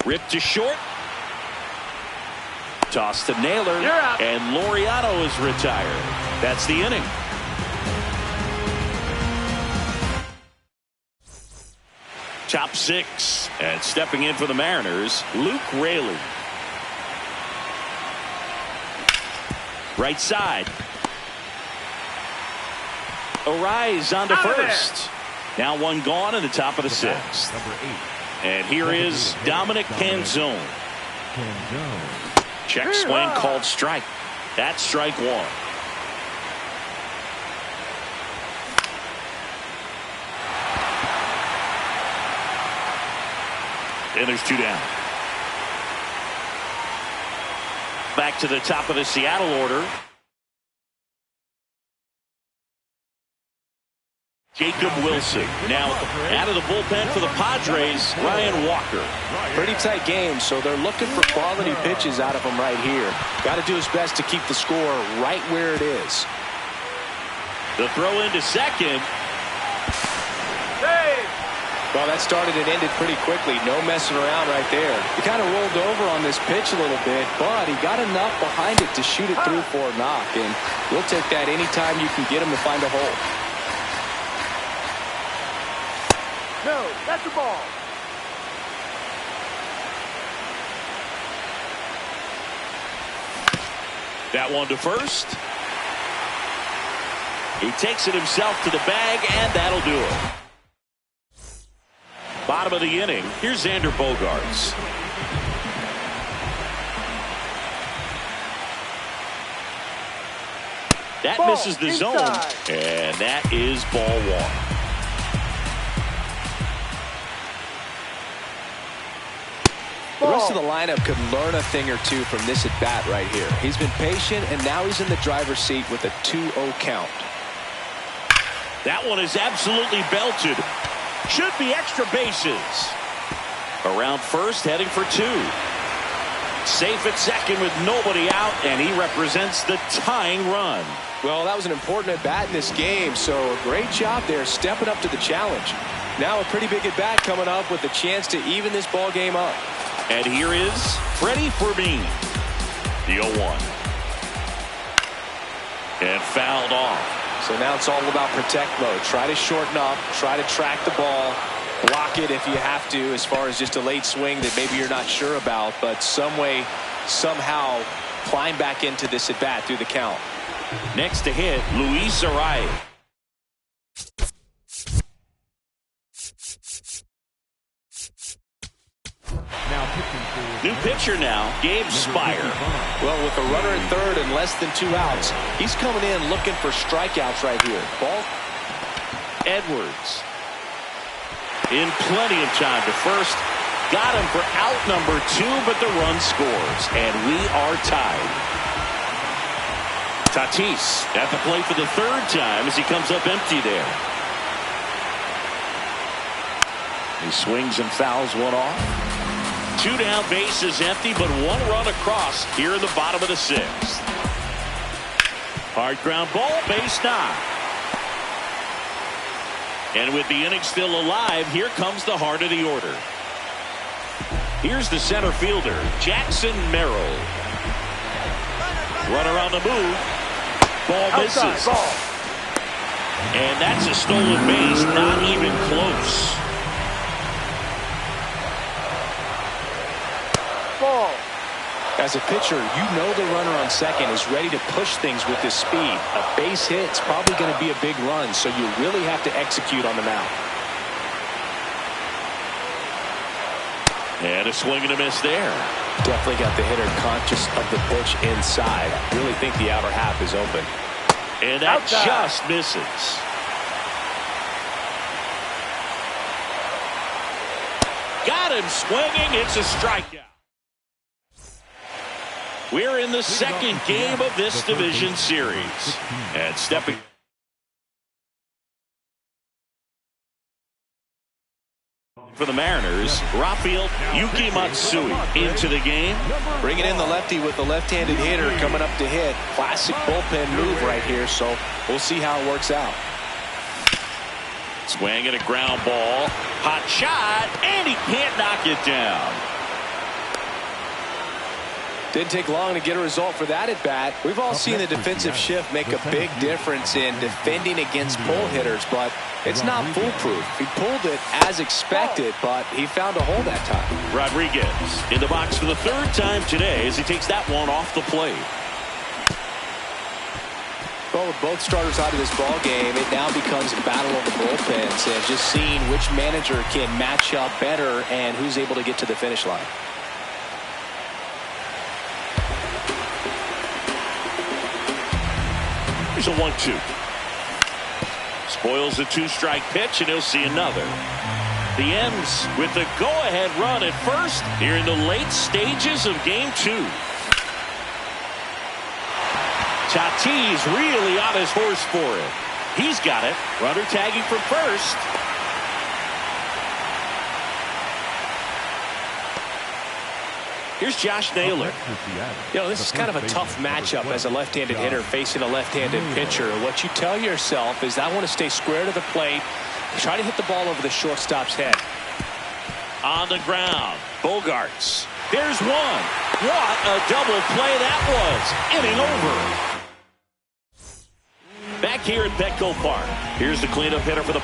Ripped to short. Toss to Naylor. And Laureano is retired. That's the inning. Top 6. And stepping in for the Mariners, Luke Raley. Right side. Arise on to first. Now one gone in the top of the 6th. Number 8. And here is Dominic Canzone. Check swing called strike. That's strike 1. And there's 2 down. Back to the top of the Seattle order. Jacob Wilson. Now out of the bullpen for the Padres, Ryan Walker. Pretty tight game, so they're looking for quality pitches out of him right here. Got to do his best to keep the score right where it is. The throw into second. Save. Well, that started and ended pretty quickly. No messing around right there. He kind of rolled over on this pitch a little bit, but he got enough behind it to shoot it through for a knock. And we'll take that anytime you can get him to find a hole. No, that's a ball. That one to first. He takes it himself to the bag, and that'll do it. Bottom of the inning. Here's Xander Bogaerts. That Ball misses the zone, inside. and that is ball one. The rest of the lineup could learn a thing or two from this at-bat right here. He's been patient, and now he's in the driver's seat with a 2-0 count. That one is absolutely belted. Should be extra bases. Around first, heading for two. Safe at second with nobody out, and he represents the tying run. Well, that was an important at-bat in this game, so a great job there stepping up to the challenge. Now a pretty big at-bat coming up with a chance to even this ball game up. And here is Freddie Fermin. The 0-1. And fouled off. So now it's all about protect mode. Try to shorten up, try to track the ball, block it if you have to, as far as just a late swing that maybe you're not sure about, but some way, somehow climb back into this at bat through the count. Next to hit, Luis Arraez. New pitcher now, Gabe Spire. Well, with a runner at third and less than 2 outs, he's coming in looking for strikeouts right here. Ball. Edwards. In plenty of time to first. Got him for out number 2, but the run scores. And we are tied. Tatis at the plate for the third time as he comes up empty there. He swings and fouls one off. 2 down, bases empty, but 1 run across here in the bottom of the 6th. Hard ground ball, base knock. And with the inning still alive, here comes the heart of the order. Here's the center fielder, Jackson Merrill. Runner on the move. Ball misses. Outside, ball. And that's a stolen base, not even close. Ball. As a pitcher, you know the runner on second is ready to push things with his speed. A base hit's probably going to be a big run, so you really have to execute on the mound. And a swing and a miss there. Definitely got the hitter conscious of the pitch inside. Really think the outer half is open. And that Outside. just misses. Got him swinging. It's a strikeout. We're in the second game of this division series. And stepping for the Mariners, Rafael Yuki Matsui into the game. Bringing in the lefty with the left-handed hitter coming up to hit. Classic bullpen move right here, so we'll see how it works out. Swing and a ground ball. Hot shot, and he can't knock it down. Didn't take long to get a result for that at bat. We've all seen the defensive shift make a big difference in defending against pull hitters, but it's not foolproof. He pulled it as expected, but he found a hole that time. Rodriguez in the box for the third time today as he takes that one off the plate. Well, with both starters out of this ball game, it now becomes a battle of the bullpens and just seeing which manager can match up better and who's able to get to the finish line. Here's a 1-2. Spoils the 2-strike pitch, and he'll see another. The ends with the go-ahead run at first here in the late stages of Game 2. Tatis really on his horse for it. He's got it. Runner tagging from first. Here's Josh Naylor. You know, this is kind of a tough matchup as a left-handed hitter facing a left-handed pitcher. What you tell yourself is I want to stay square to the plate, Try to hit the ball over the shortstop's head. On the ground, Bogarts. There's one. What a double play that was. Inning over. Back here at Petco Park. Here's the cleanup hitter for the...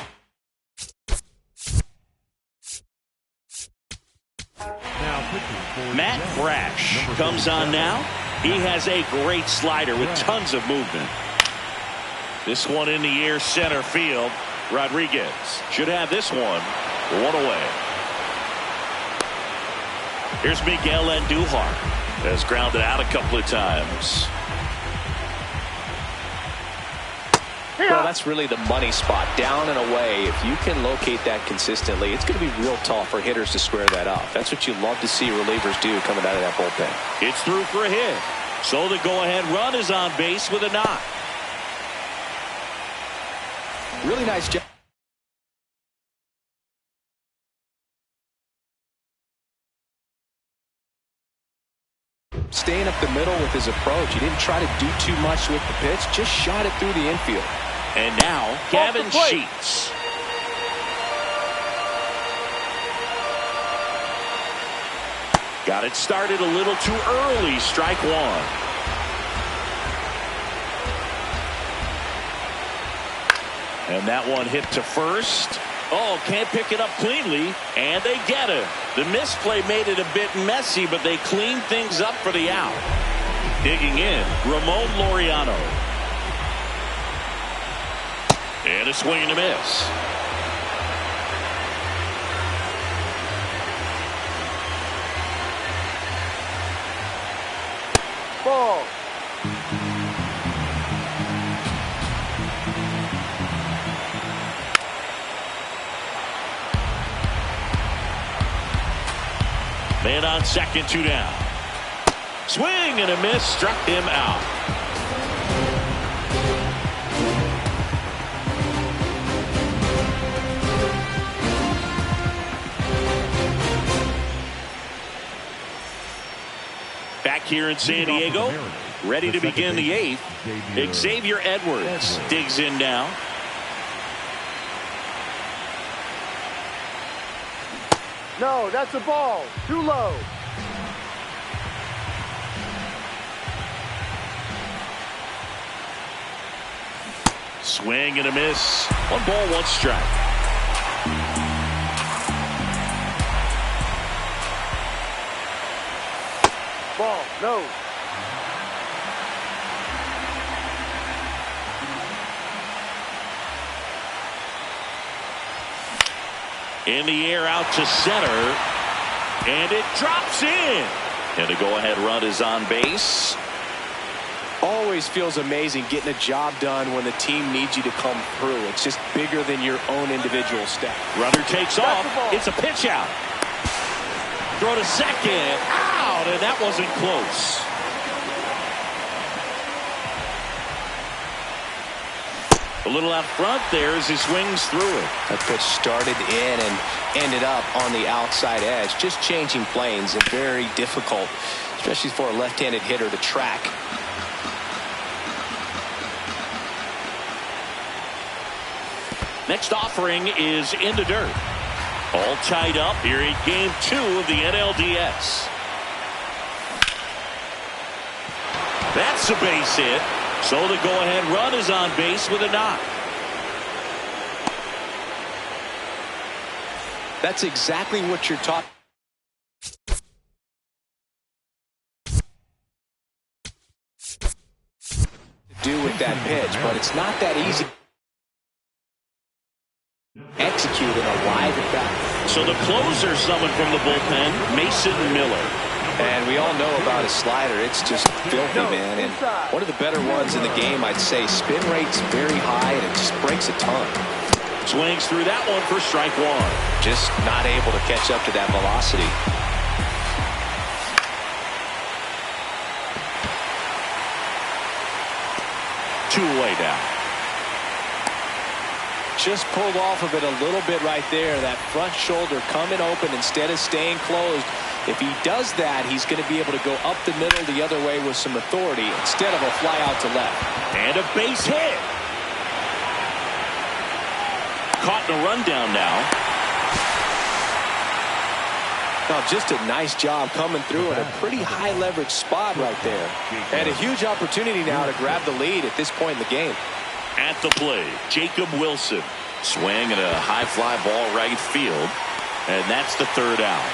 Matt Brash comes on now. He has a great slider with tons of movement. This one in the air, center field. Rodriguez should have this one away. Here's Miguel Andujar. Has grounded out a couple of times. Well, that's really the money spot, down and away. If you can locate that consistently, it's going to be real tough for hitters to square that up. That's what you love to see relievers do coming out of that bullpen. It's through for a hit. So the go-ahead run is on base with a knock. Really nice job. Staying up the middle with his approach. He didn't try to do too much with the pitch, just shot it through the infield. And now, Gavin Sheets. Got it started a little too early. Strike one. And that one hit to first. Oh, can't pick it up cleanly. And they get it. The misplay made it a bit messy, but they cleaned things up for the out. Digging in, Ramon Laureano. And a swing and a miss. Ball. Man on second, 2 down. Swing and a miss, struck him out. Back here in San Diego, ready to begin the 8th. Xavier Edwards digs in now. No, that's a ball. Too low. Swing and a miss. 1 ball, 1 strike. Ball. No. In the air out to center. And it drops in. And the go-ahead run is on base. Always feels amazing getting a job done when the team needs you to come through. It's just bigger than your own individual step. Runner takes off. It's a pitch out. Throw to second. Out. And that wasn't close. A little out front there as he swings through it. That pitch started in and ended up on the outside edge. Just changing planes and very difficult, especially for a left-handed hitter to track. Next offering is in the dirt. All tied up here in Game 2 of the NLDS. That's a base hit. So the go-ahead run is on base with a knock. That's exactly what you're taught to do with that pitch, but it's not that easy. Execute in a live at bat. So the closer summoned from the bullpen, Mason Miller. And we all know about his slider. It's just filthy, man. And one of the better ones in the game, I'd say. Spin rate's very high, and it just breaks a ton. Swings through that one for strike 1. Just not able to catch up to that velocity. Two away now. Just pulled off of it a little bit right there. That front shoulder coming open instead of staying closed. If he does that, he's going to be able to go up the middle the other way with some authority instead of a fly out to left. And a base hit. caught in a rundown now. Well, just a nice job coming through in a pretty high leverage spot right there. And a huge opportunity now to grab the lead at this point in the game. At the plate, Jacob Wilson. Swing at a high fly ball right field. And that's the third out.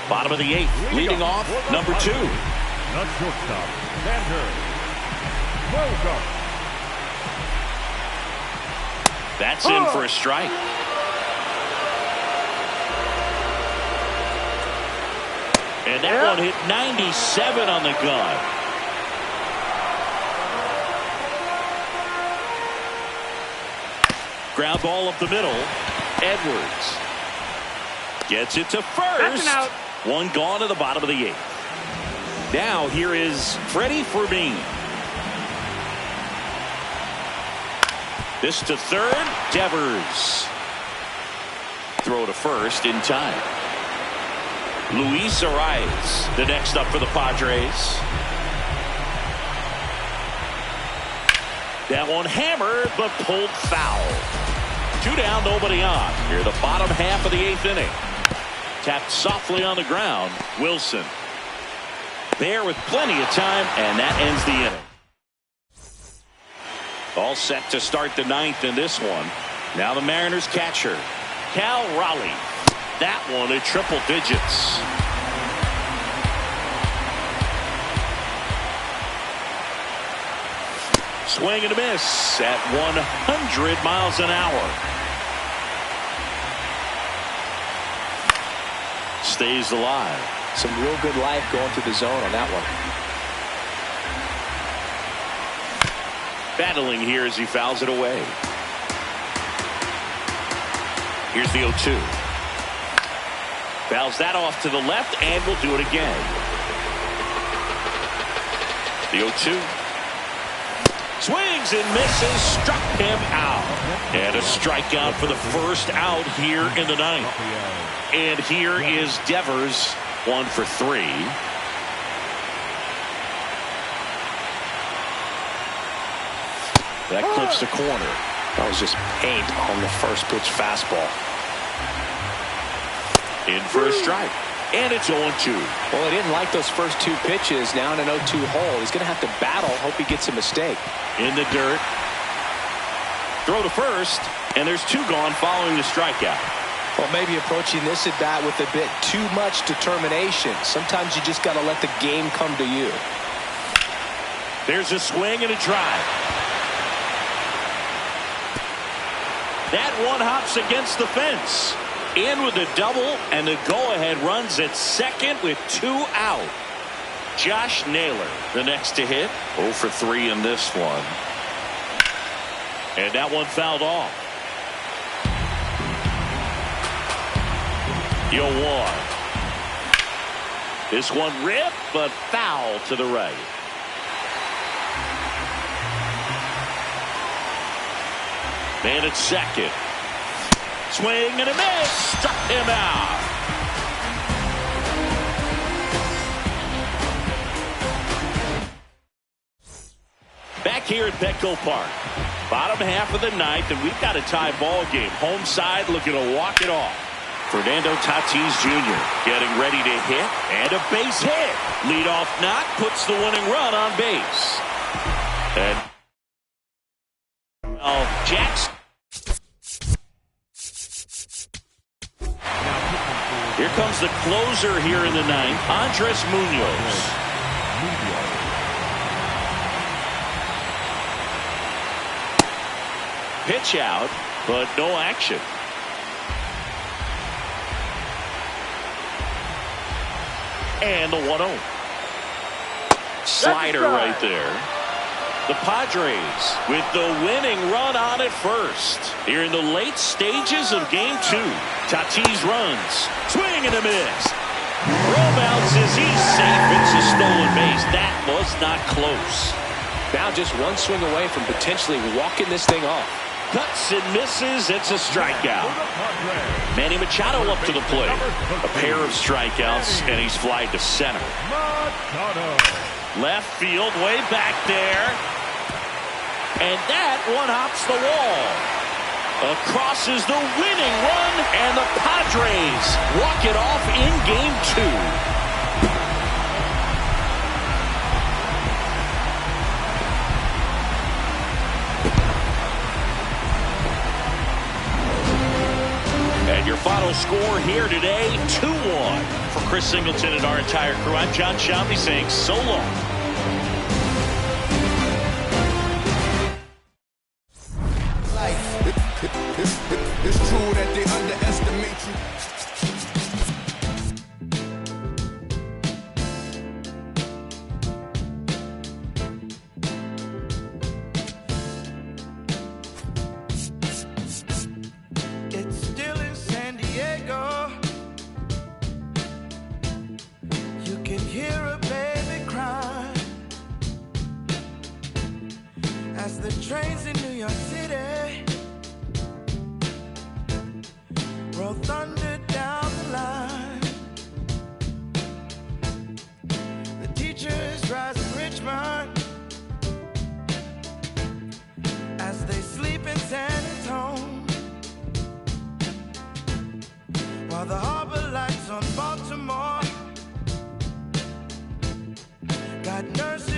Bottom of the eighth, leading off, number 2. The shortstop, Xander Bogaerts. That's in for a strike. And that one hit 97 on the gun. Ground ball up the middle. Edwards gets it to first. That's an out. One gone to the bottom of the eighth. Now here is Freddie Fermin. This to third. Devers. Throw to first in time. Luis Arias, the next up for the Padres. That one hammered, but pulled foul. 2 down, nobody on. Here, the bottom half of the eighth inning. Tapped softly on the ground. Wilson. There with plenty of time, and that ends the inning. All set to start the ninth in this one. Now the Mariners catcher, Cal Raleigh. That one at triple digits. Swing and a miss at 100 miles an hour. Stays alive. Some real good life going through the zone on that one. Battling here as he fouls it away. Here's the 0-2. Fouls that off to the left and will do it again. The 0-2. Swings and misses. Struck him out. And a strikeout for the first out here in the ninth. And here is Devers, 1 for 3. That clips the corner. That was just paint on the first pitch fastball. In for a strike. And it's 0-2. Well, he didn't like those first 2 pitches. Now in an 0-2 hole. He's going to have to battle. Hope he gets a mistake. In the dirt. Throw to first. And there's 2 gone following the strikeout. Well, maybe approaching this at bat with a bit too much determination. Sometimes you just got to let the game come to you. There's a swing and a drive. That one hops against the fence. In with a double, and the go-ahead runs at second with 2 out. Josh Naylor, the next to hit. 0 for 3 in this one. And that one fouled off. 0-1. This one ripped, but foul to the right. Man at second. Swing and a miss. Struck him out. Back here at Petco Park. Bottom half of the ninth, and we've got a tie ball game. Home side looking to walk it off. Fernando Tatis Jr. getting ready to hit, and a base hit. Leadoff knock puts the winning run on base. And Jackson. Here comes the closer here in the ninth, Andres Munoz. Pitch out, but no action. And the 1-0. Slider right there. The Padres with the winning run on at first. Here in the late stages of game 2. Tatis runs. Swing and a miss. Throw bounces. He's safe. It's a stolen base. That was not close. Now just one swing away from potentially walking this thing off. Cuts and misses. It's a strikeout. Manny Machado up to the plate. A pair of strikeouts, and he's flied to center. Left field, way back there. And that one hops the wall. Across is the winning run, and the Padres walk it off in Game 2. And your final score here today, 2-1. For Chris Singleton and our entire crew, I'm John Shambi saying so long. It's true that they underestimate you. It's still in San Diego. You can hear a baby cry as the trains in New York City roll thunder down the line. The teachers rise in Richmond as they sleep in San Antonio, while the harbor lights on Baltimore got nurses